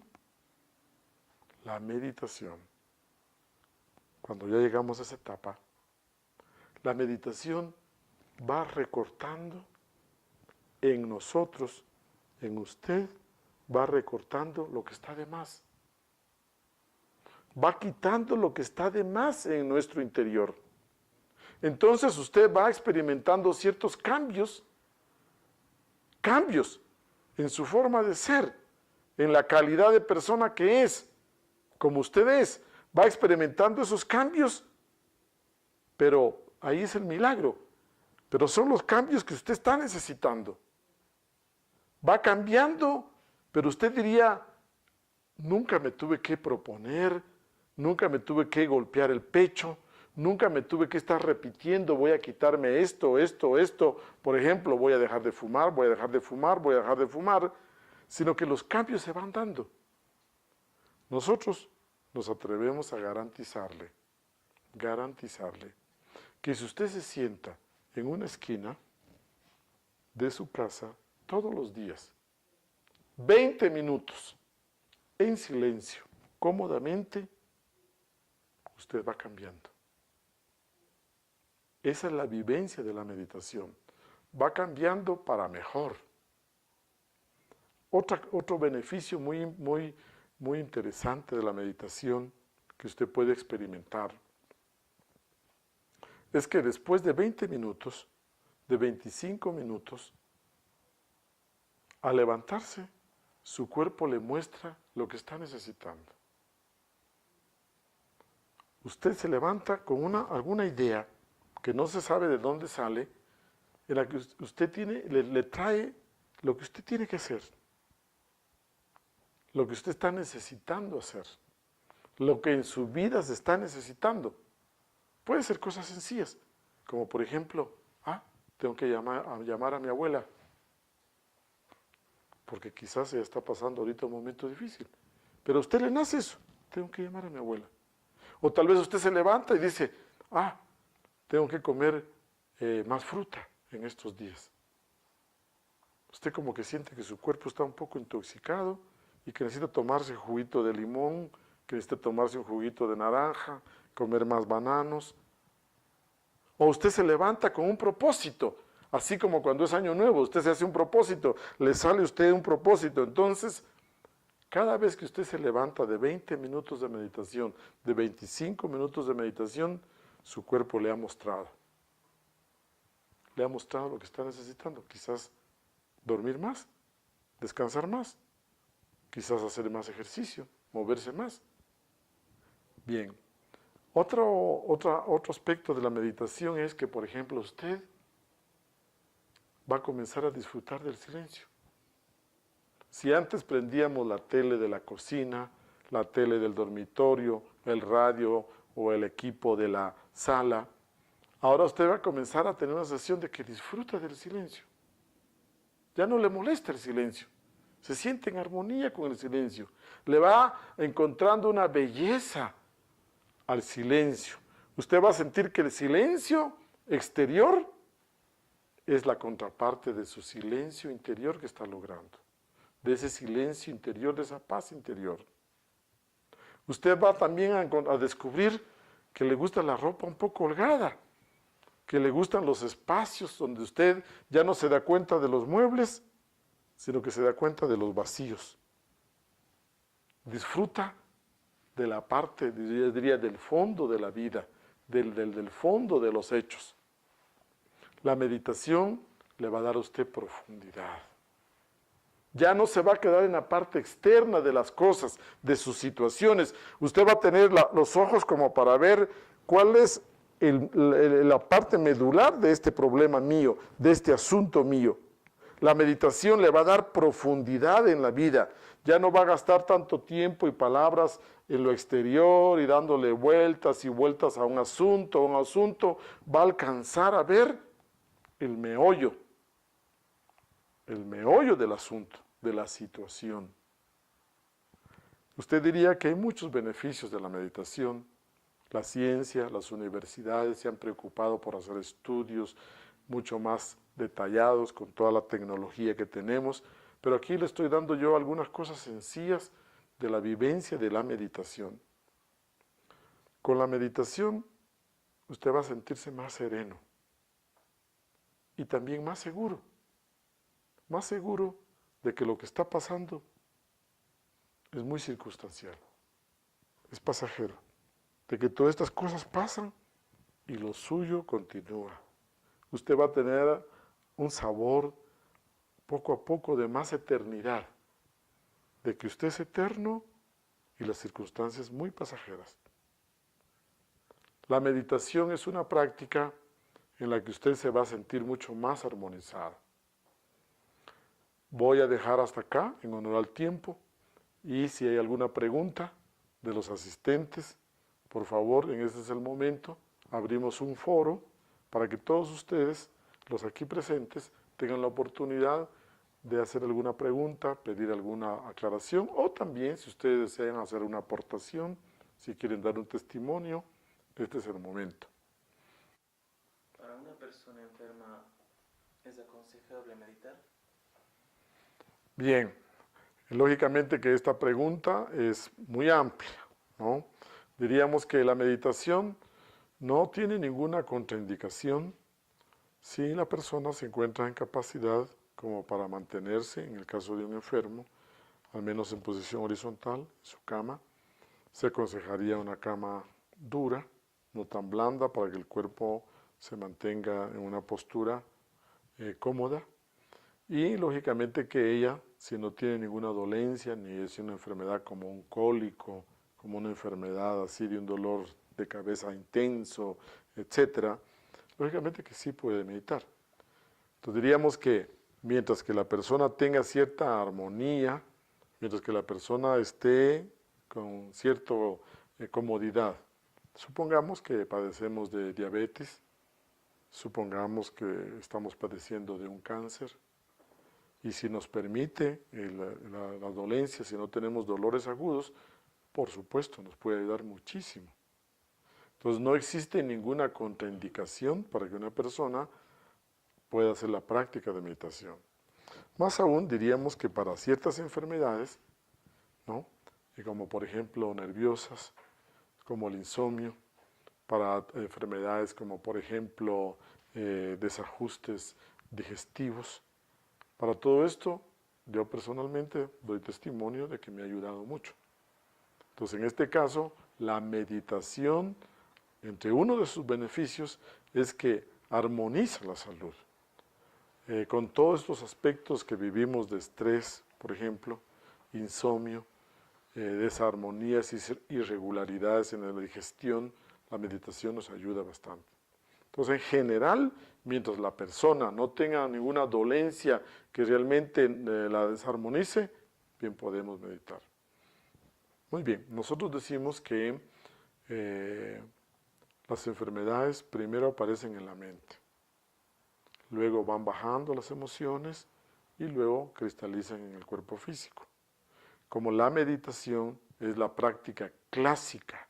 cuando ya llegamos a esa etapa, la meditación va recortando en nosotros, en usted, va recortando lo que está de más. Va quitando lo que está de más en nuestro interior. Entonces usted va experimentando ciertos cambios en su forma de ser, en la calidad de persona que es, como usted es. Va experimentando esos cambios, pero ahí es el milagro. Pero son los cambios que usted está necesitando. Va cambiando, pero usted diría, nunca me tuve que proponer, nunca me tuve que golpear el pecho, nunca me tuve que estar repitiendo, voy a quitarme esto, esto, esto. Por ejemplo, voy a dejar de fumar, voy a dejar de fumar, voy a dejar de fumar, sino que los cambios se van dando. Nosotros nos atrevemos a garantizarle, que si usted se sienta en una esquina de su casa todos los días, 20 minutos, en silencio, cómodamente, usted va cambiando. Esa es la vivencia de la meditación. Va cambiando para mejor. Otro beneficio muy interesante de la meditación que usted puede experimentar es que después de 20 minutos, de 25 minutos, al levantarse, su cuerpo le muestra lo que está necesitando. Usted se levanta con alguna idea que no se sabe de dónde sale, en la que usted le trae lo que usted tiene que hacer, lo que usted está necesitando hacer, lo que en su vida se está necesitando. Puede ser cosas sencillas, como por ejemplo, tengo que llamar a mi abuela, porque quizás ella está pasando ahorita un momento difícil. Pero a usted le nace eso, tengo que llamar a mi abuela. O tal vez usted se levanta y dice, tengo que comer más fruta en estos días. Usted como que siente que su cuerpo está un poco intoxicado y que necesita tomarse un juguito de limón, que necesita tomarse un juguito de naranja, comer más bananos. O usted se levanta con un propósito, así como cuando es año nuevo, usted se hace un propósito, le sale a usted un propósito. Entonces, cada vez que usted se levanta de 20 minutos de meditación, de 25 minutos de meditación, su cuerpo le ha mostrado lo que está necesitando. Quizás dormir más, descansar más, quizás hacer más ejercicio, moverse más. Bien, otro aspecto de la meditación es que, por ejemplo, usted va a comenzar a disfrutar del silencio. Si antes prendíamos la tele de la cocina, la tele del dormitorio, el radio o el equipo de la sala, ahora usted va a comenzar a tener una sensación de que disfruta del silencio. Ya no le molesta el silencio, se siente en armonía con el silencio. Le va encontrando una belleza al silencio. Usted va a sentir que el silencio exterior es la contraparte de su silencio interior que está logrando, de ese silencio interior, de esa paz interior. Usted va también a descubrir que le gusta la ropa un poco holgada, que le gustan los espacios donde usted ya no se da cuenta de los muebles, sino que se da cuenta de los vacíos. Disfruta de la parte, yo diría, del fondo de la vida, del fondo de los hechos. La meditación le va a dar a usted profundidad. Ya no se va a quedar en la parte externa de las cosas, de sus situaciones. Usted va a tener los ojos como para ver cuál es la parte medular de este problema mío, de este asunto mío. La meditación le va a dar profundidad en la vida. Ya no va a gastar tanto tiempo y palabras en lo exterior y dándole vueltas y vueltas a un asunto. Va a alcanzar a ver el meollo del asunto, de la situación. Usted diría que hay muchos beneficios de la meditación. La ciencia, las universidades se han preocupado por hacer estudios mucho más detallados con toda la tecnología que tenemos, pero aquí le estoy dando yo algunas cosas sencillas de la vivencia de la meditación. Con la meditación usted va a sentirse más sereno y también más seguro de que lo que está pasando es muy circunstancial, es pasajero, de que todas estas cosas pasan y lo suyo continúa. Usted va a tener un sabor poco a poco de más eternidad, de que usted es eterno y las circunstancias muy pasajeras. La meditación es una práctica en la que usted se va a sentir mucho más armonizado. Voy a dejar hasta acá en honor al tiempo y si hay alguna pregunta de los asistentes, por favor, en este es el momento, abrimos un foro para que todos ustedes, los aquí presentes, tengan la oportunidad de hacer alguna pregunta, pedir alguna aclaración o también si ustedes desean hacer una aportación, si quieren dar un testimonio, este es el momento. Para una persona enferma, ¿es aconsejable meditar? Bien, lógicamente que esta pregunta es muy amplia, ¿no? Diríamos que la meditación no tiene ninguna contraindicación si la persona se encuentra en capacidad como para mantenerse, en el caso de un enfermo, al menos en posición horizontal, en su cama. Se aconsejaría una cama dura, no tan blanda, para que el cuerpo se mantenga en una postura cómoda. Y lógicamente que ella, si no tiene ninguna dolencia, ni es una enfermedad como un cólico, como una enfermedad así de un dolor de cabeza intenso, etcétera, lógicamente que sí puede meditar. Entonces diríamos que mientras que la persona tenga cierta armonía, mientras que la persona esté con cierta comodidad, supongamos que padecemos de diabetes, supongamos que estamos padeciendo de un cáncer, y si nos permite la dolencia, si no tenemos dolores agudos, por supuesto, nos puede ayudar muchísimo. Entonces no existe ninguna contraindicación para que una persona pueda hacer la práctica de meditación. Más aún diríamos que para ciertas enfermedades, ¿no? Y como por ejemplo nerviosas, como el insomnio, para enfermedades como por ejemplo desajustes digestivos, para todo esto, yo personalmente doy testimonio de que me ha ayudado mucho. Entonces, en este caso, la meditación, entre uno de sus beneficios, es que armoniza la salud. Con todos estos aspectos que vivimos de estrés, por ejemplo, insomnio, desarmonías y irregularidades en la digestión, la meditación nos ayuda bastante. Entonces, en general, mientras la persona no tenga ninguna dolencia que realmente la desarmonice, bien podemos meditar. Muy bien, nosotros decimos que las enfermedades primero aparecen en la mente, luego van bajando las emociones y luego cristalizan en el cuerpo físico. Como la meditación es la práctica clásica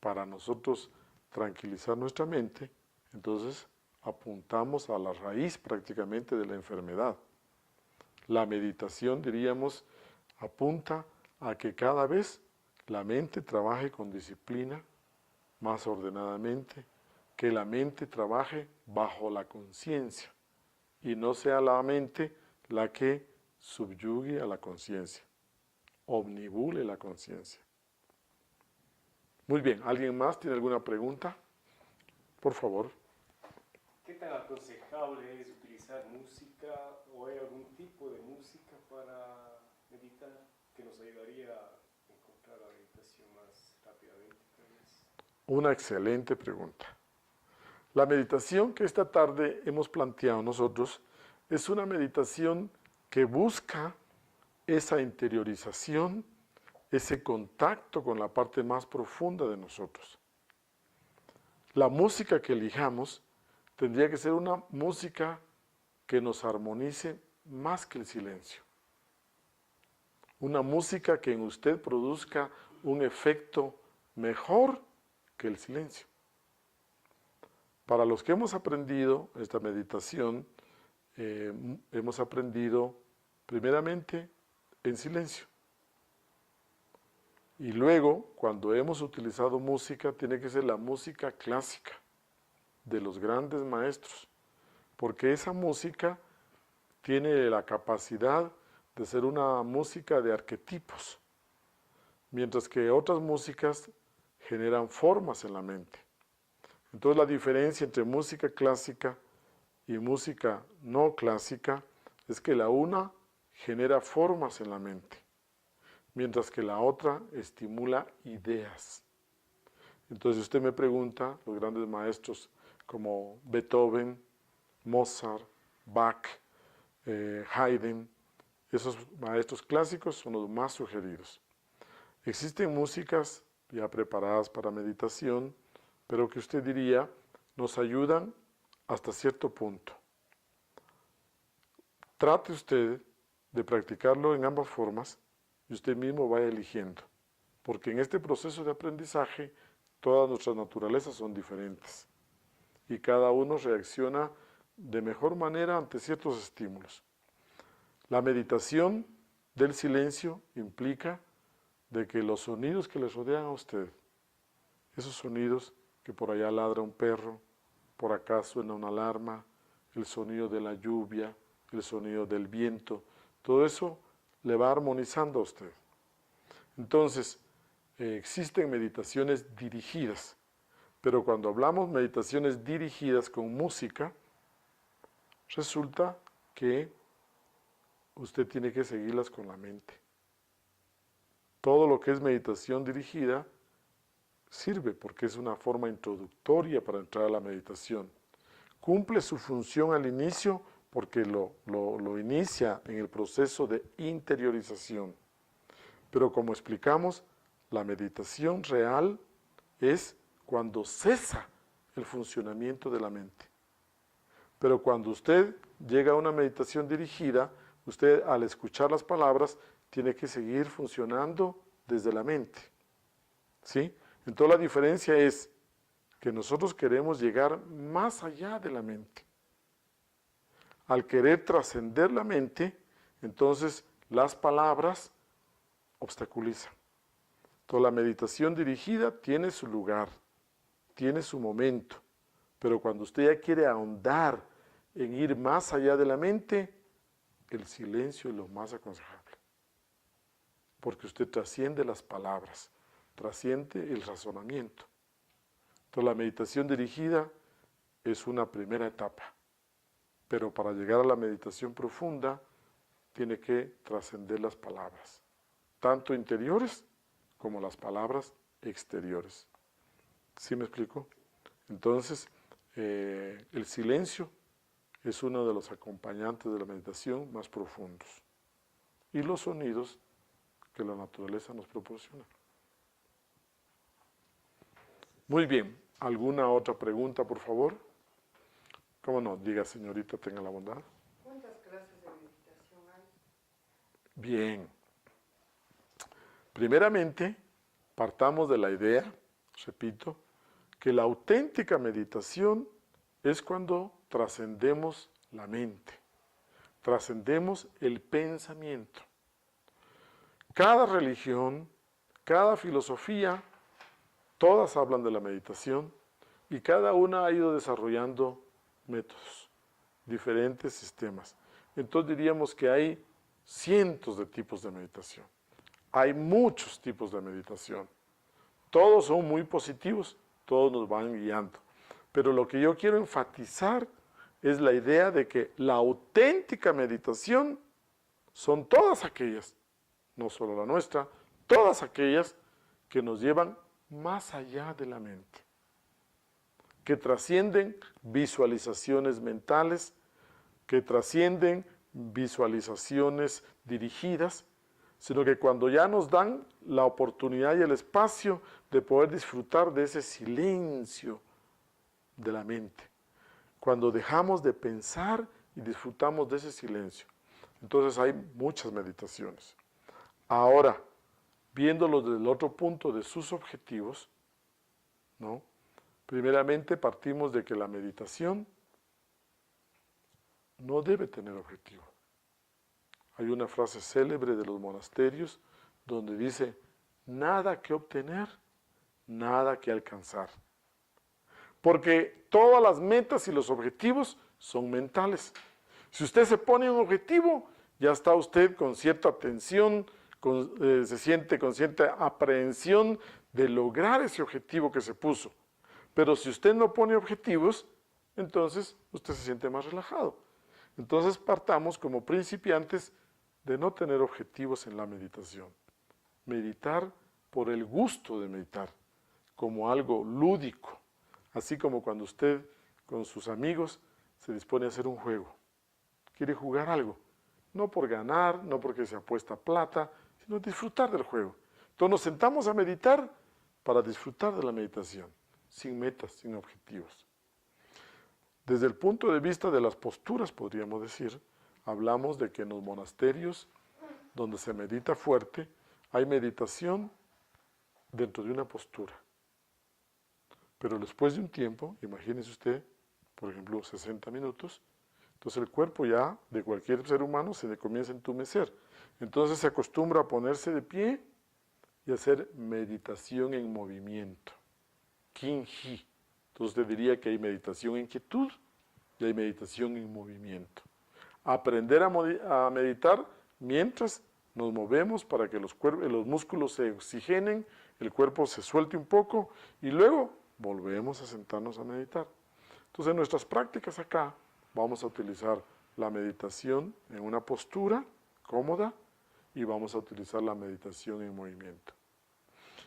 para nosotros tranquilizar nuestra mente, entonces apuntamos a la raíz prácticamente de la enfermedad. La meditación, diríamos, apunta a que cada vez la mente trabaje con disciplina, más ordenadamente, que la mente trabaje bajo la conciencia y no sea la mente la que subyugue a la conciencia, omnibule la conciencia. Muy bien, ¿alguien más tiene alguna pregunta? Por favor. ¿Qué tan aconsejable es utilizar música o hay algún tipo de música para meditar que nos ayudaría a encontrar la meditación más rápidamente, tal vez? Una excelente pregunta. La meditación que esta tarde hemos planteado nosotros es una meditación que busca esa interiorización, ese contacto con la parte más profunda de nosotros. La música que elijamos tendría que ser una música que nos armonice más que el silencio. Una música que en usted produzca un efecto mejor que el silencio. Para los que hemos aprendido esta meditación, hemos aprendido primeramente en silencio. Y luego, cuando hemos utilizado música, tiene que ser la música clásica de los grandes maestros, porque esa música tiene la capacidad de ser una música de arquetipos, mientras que otras músicas generan formas en la mente. Entonces la diferencia entre música clásica y música no clásica es que la una genera formas en la mente, mientras que la otra estimula ideas. Entonces usted me pregunta, los grandes maestros como Beethoven, Mozart, Bach, Haydn, Esos maestros clásicos son los más sugeridos. Existen músicas ya preparadas para meditación, pero que usted diría nos ayudan hasta cierto punto. Trate usted de practicarlo en ambas formas y usted mismo vaya eligiendo, porque en este proceso de aprendizaje todas nuestras naturalezas son diferentes y cada uno reacciona de mejor manera ante ciertos estímulos. La meditación del silencio implica de que los sonidos que le rodean a usted, esos sonidos que por allá ladra un perro, por acá suena una alarma, el sonido de la lluvia, el sonido del viento, todo eso le va armonizando a usted. Entonces, existen meditaciones dirigidas, pero cuando hablamos meditaciones dirigidas con música, resulta que usted tiene que seguirlas con la mente. Todo lo que es meditación dirigida sirve porque es una forma introductoria para entrar a la meditación. Cumple su función al inicio porque lo inicia en el proceso de interiorización. Pero como explicamos, la meditación real es cuando cesa el funcionamiento de la mente. Pero cuando usted llega a una meditación dirigida, usted al escuchar las palabras tiene que seguir funcionando desde la mente. ¿Sí? Entonces la diferencia es que nosotros queremos llegar más allá de la mente. Al querer trascender la mente, entonces las palabras obstaculizan. Entonces la meditación dirigida tiene su lugar, tiene su momento, pero cuando usted ya quiere ahondar en ir más allá de la mente, el silencio es lo más aconsejable, porque usted trasciende las palabras, trasciende el razonamiento. Entonces la meditación dirigida es una primera etapa, pero para llegar a la meditación profunda tiene que trascender las palabras, tanto interiores como las palabras exteriores. ¿Sí me explico? Entonces, el silencio es uno de los acompañantes de la meditación más profundos. Y los sonidos que la naturaleza nos proporciona. Muy bien. ¿Alguna otra pregunta, por favor? ¿Cómo no? Diga, señorita, tenga la bondad. ¿Cuántas clases de meditación hay? Bien. Primeramente, partamos de la idea, repito, que la auténtica meditación es cuando trascendemos la mente, trascendemos el pensamiento. Cada religión, cada filosofía, todas hablan de la meditación y cada una ha ido desarrollando métodos, diferentes sistemas. Entonces diríamos que hay cientos de tipos de meditación. Hay muchos tipos de meditación. Todos son muy positivos, todos nos van guiando. Pero lo que yo quiero enfatizar es la idea de que la auténtica meditación son todas aquellas, no solo la nuestra, todas aquellas que nos llevan más allá de la mente, que trascienden visualizaciones mentales, que trascienden visualizaciones dirigidas, sino que cuando ya nos dan la oportunidad y el espacio de poder disfrutar de ese silencio de la mente, cuando dejamos de pensar y disfrutamos de ese silencio. Entonces hay muchas meditaciones. Ahora, viéndolo desde el otro punto de sus objetivos, ¿no? Primeramente partimos de que la meditación no debe tener objetivo. Hay una frase célebre de los monasterios donde dice, nada que obtener, nada que alcanzar. Porque todas las metas y los objetivos son mentales. Si usted se pone un objetivo, ya está usted con cierta tensión, se siente con cierta aprehensión de lograr ese objetivo que se puso. Pero si usted no pone objetivos, entonces usted se siente más relajado. Entonces partamos como principiantes de no tener objetivos en la meditación. Meditar por el gusto de meditar, como algo lúdico. Así como cuando usted con sus amigos se dispone a hacer un juego. Quiere jugar algo. no por ganar, no porque se apuesta plata, sino disfrutar del juego. Entonces nos sentamos a meditar para disfrutar de la meditación, sin metas, sin objetivos. Desde el punto de vista de las posturas, podríamos decir, hablamos de que en los monasterios, donde se medita fuerte, hay meditación dentro de una postura. Pero después de un tiempo, imagínese usted, por ejemplo, 60 minutos, entonces el cuerpo ya de cualquier ser humano se le comienza a entumecer. Entonces se acostumbra a ponerse de pie y hacer meditación en movimiento. Kinji. Entonces usted diría que hay meditación en quietud y hay meditación en movimiento. Aprender a meditar mientras nos movemos para que los músculos se oxigenen, el cuerpo se suelte un poco y luego volvemos a sentarnos a meditar. Entonces en nuestras prácticas acá vamos a utilizar la meditación en una postura cómoda y vamos a utilizar la meditación en movimiento.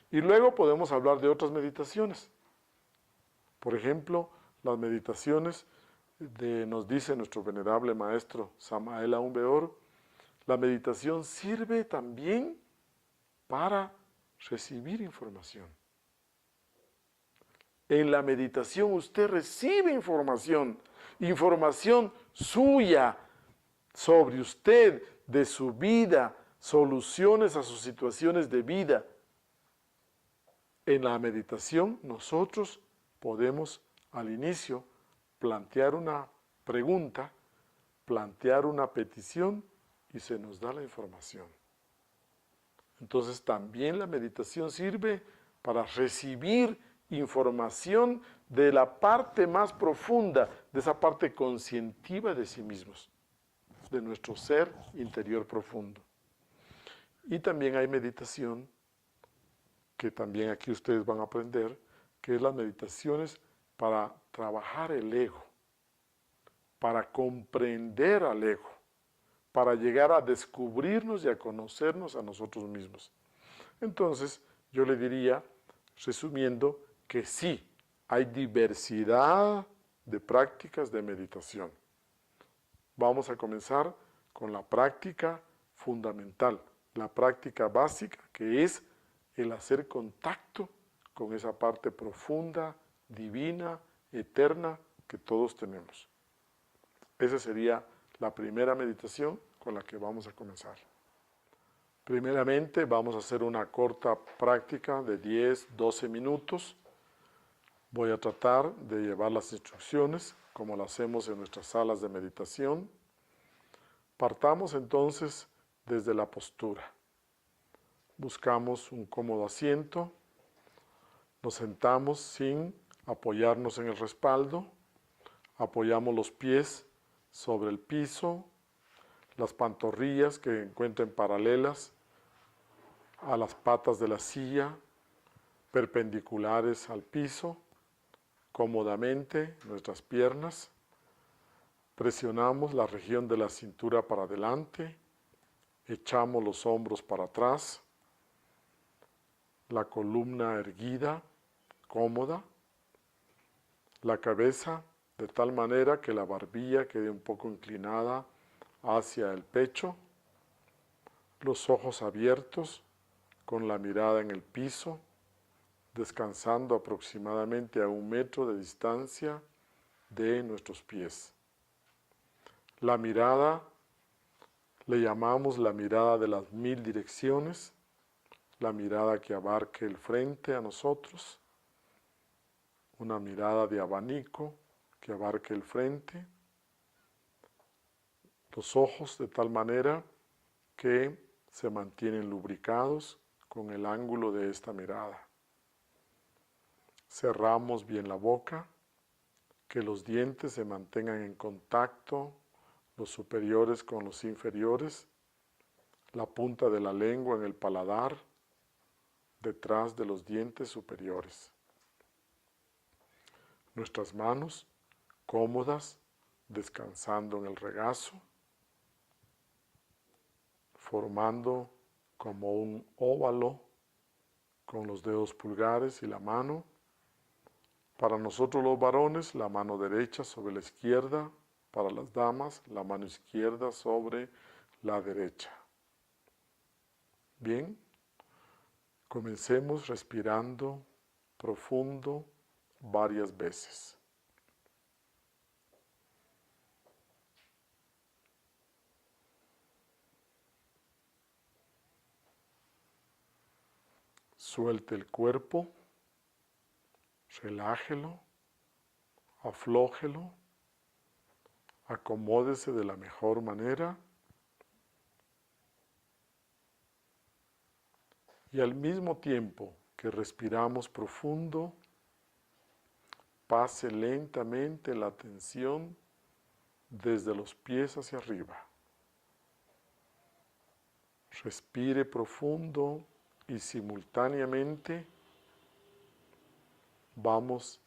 Y luego podemos hablar de otras meditaciones. Por ejemplo, las meditaciones nos dice nuestro venerable maestro Samael Aun Weor, la meditación sirve también para recibir información. En la meditación usted recibe información, información suya sobre usted, de su vida, soluciones a sus situaciones de vida. En la meditación nosotros podemos al inicio plantear una pregunta, plantear una petición y se nos da la información. Entonces también la meditación sirve para recibir información de la parte más profunda, de esa parte conscientiva de sí mismos, de nuestro ser interior profundo. Y también hay meditación, que también aquí ustedes van a aprender, que es las meditaciones para trabajar el ego, para comprender al ego, para llegar a descubrirnos y a conocernos a nosotros mismos. Entonces, yo le diría, resumiendo, que sí, hay diversidad de prácticas de meditación. Vamos a comenzar con la práctica fundamental, la práctica básica, que es el hacer contacto con esa parte profunda, divina, eterna que todos tenemos. Esa sería la primera meditación con la que vamos a comenzar. Primeramente vamos a hacer una corta práctica de 10, 12 minutos. Voy a tratar de llevar las instrucciones como lo hacemos en nuestras salas de meditación. Partamos entonces desde la postura. Buscamos un cómodo asiento. Nos sentamos sin apoyarnos en el respaldo. Apoyamos los pies sobre el piso, las pantorrillas que encuentren paralelas a las patas de la silla, perpendiculares al piso, cómodamente nuestras piernas. Presionamos la región de la cintura para adelante, echamos los hombros para atrás, la columna erguida, cómoda, la cabeza de tal manera que la barbilla quede un poco inclinada hacia el pecho, los ojos abiertos con la mirada en el piso, descansando aproximadamente a 1 metro de distancia de nuestros pies. La mirada le llamamos la mirada de las 1000 direcciones, la mirada que abarque el frente a nosotros, una mirada de abanico que abarque el frente, los ojos de tal manera que se mantienen lubricados con el ángulo de esta mirada. Cerramos bien la boca, que los dientes se mantengan en contacto, los superiores con los inferiores, la punta de la lengua en el paladar, detrás de los dientes superiores. Nuestras manos cómodas, descansando en el regazo, formando como un óvalo con los dedos pulgares y la mano. Para nosotros los varones, la mano derecha sobre la izquierda. Para las damas, la mano izquierda sobre la derecha. Bien, comencemos respirando profundo varias veces. Suelte el cuerpo, relájelo, aflójelo, acomódese de la mejor manera y al mismo tiempo que respiramos profundo, pase lentamente la atención desde los pies hacia arriba. Respire profundo y simultáneamente vamos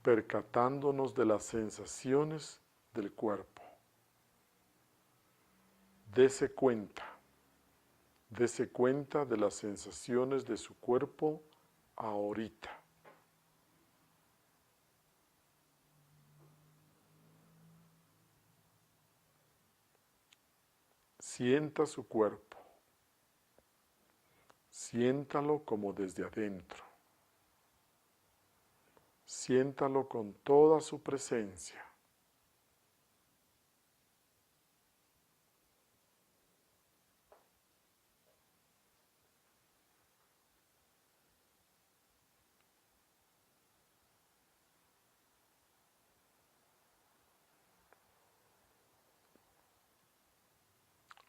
percatándonos de las sensaciones del cuerpo. Dese cuenta de las sensaciones de su cuerpo ahorita. Sienta su cuerpo. Siéntalo como desde adentro. Siéntalo con toda su presencia.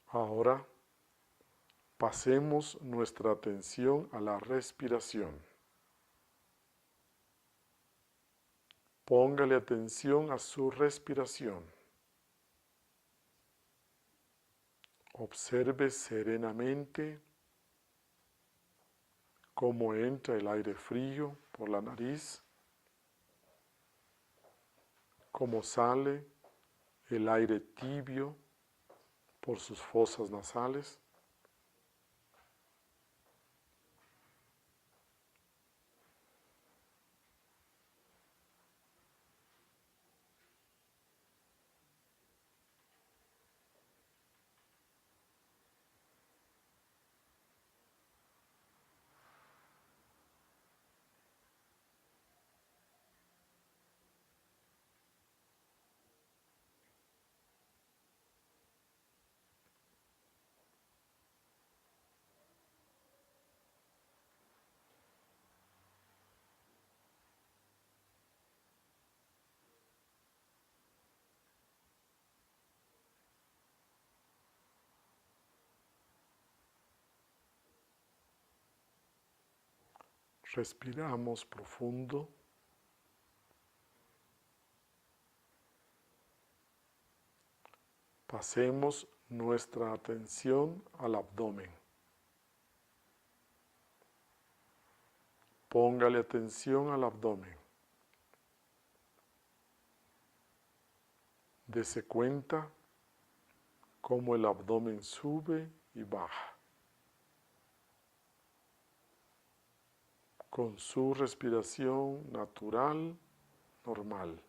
Ahora pasemos nuestra atención a la respiración. Póngale atención a su respiración. Observe serenamente cómo entra el aire frío por la nariz, cómo sale el aire tibio por sus fosas nasales. Respiramos profundo. Pasemos nuestra atención al abdomen. Póngale atención al abdomen. Dese cuenta cómo el abdomen sube y baja. Con su respiración natural, normal.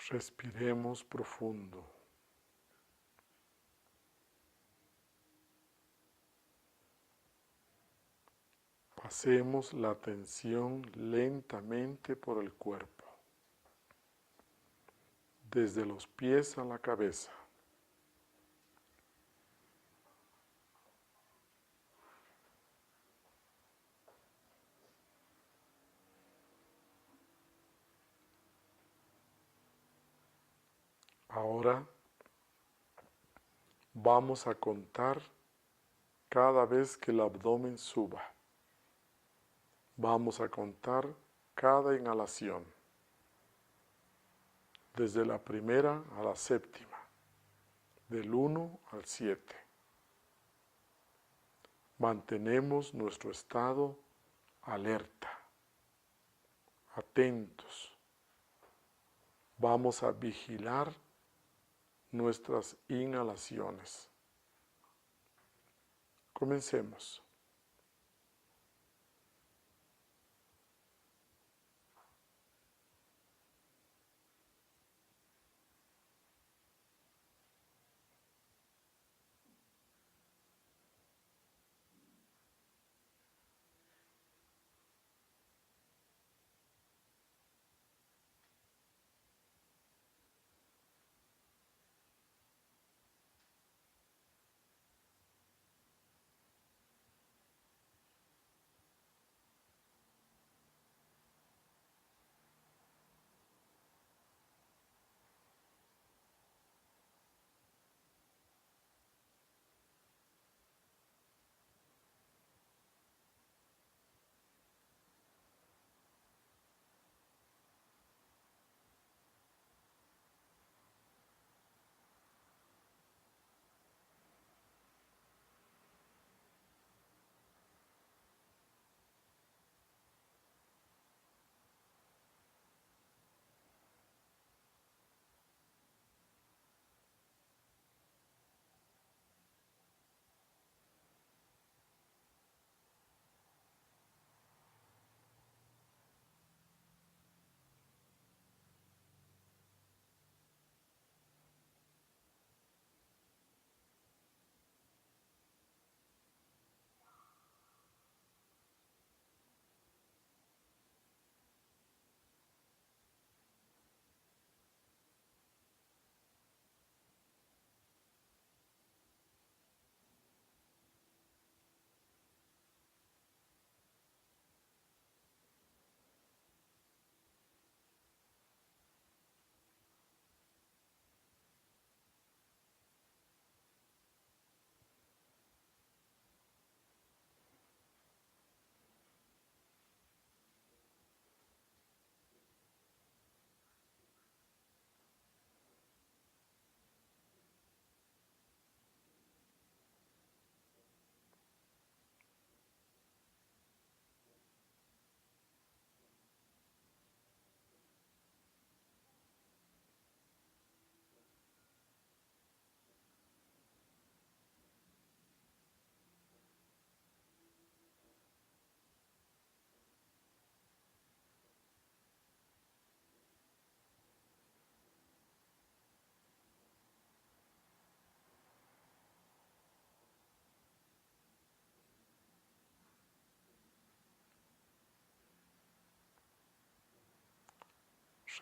Respiremos profundo. Pasemos la atención lentamente por el cuerpo, desde los pies a la cabeza. Ahora vamos a contar cada vez que el abdomen suba. Vamos a contar cada inhalación, desde la primera a la séptima, del 1 al 7. Mantenemos nuestro estado alerta, atentos. Vamos a vigilar nuestras inhalaciones. Comencemos.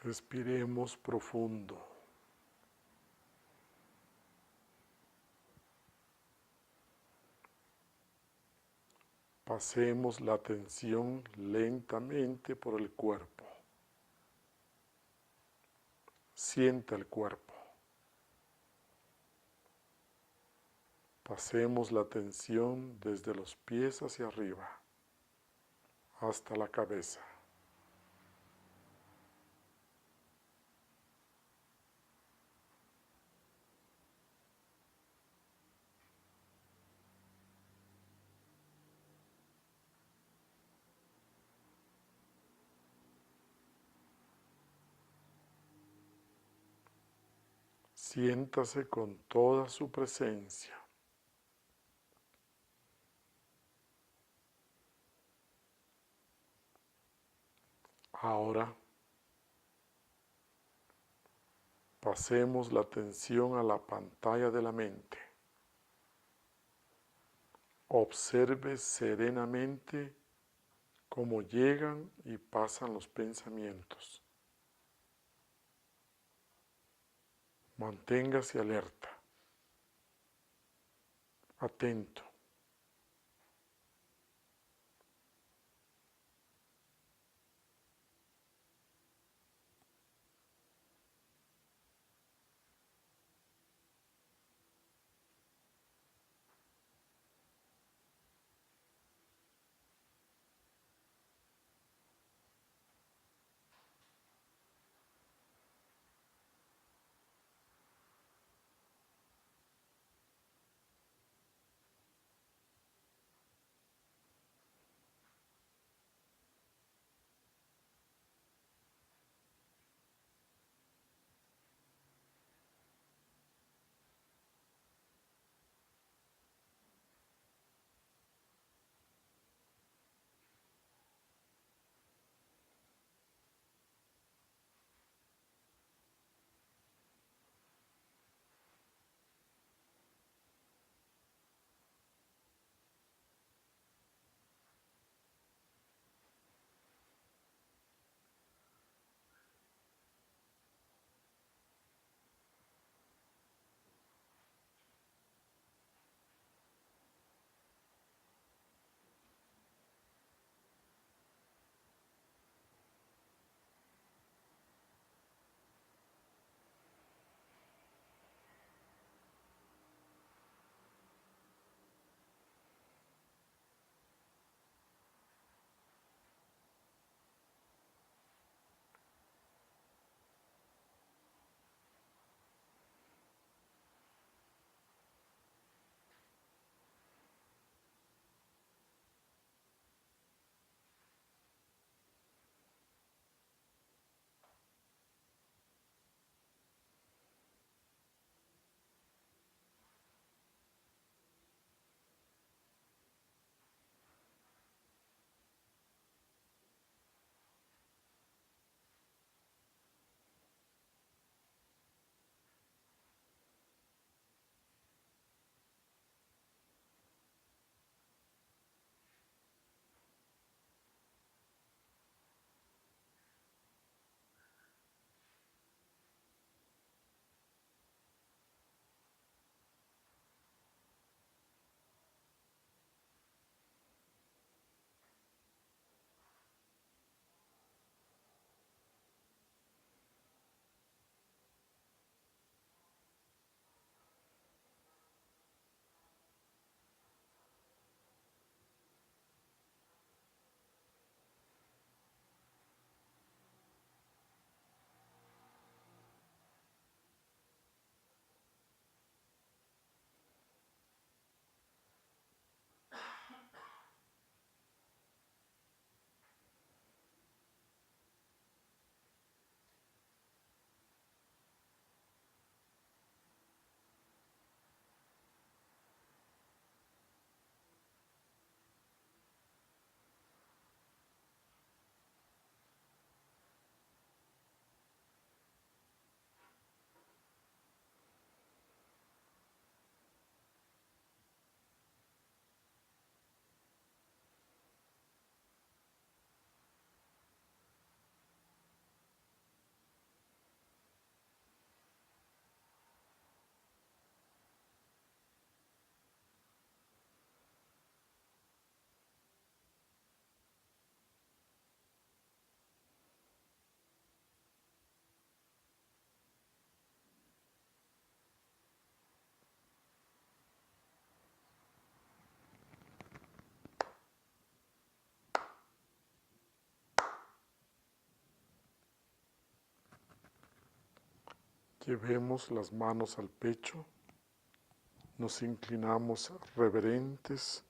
Respiremos profundo. Pasemos la atención lentamente por el cuerpo. Sienta el cuerpo. Pasemos la atención desde los pies hacia arriba, hasta la cabeza. Siéntase con toda su presencia. Ahora, Pasemos la atención a la pantalla de la mente. Observe serenamente cómo llegan y pasan los pensamientos. Manténgase alerta, atento. Llevemos las manos al pecho, nos inclinamos reverentes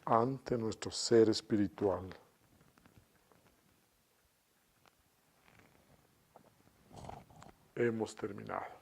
ante nuestro ser espiritual. Hemos terminado.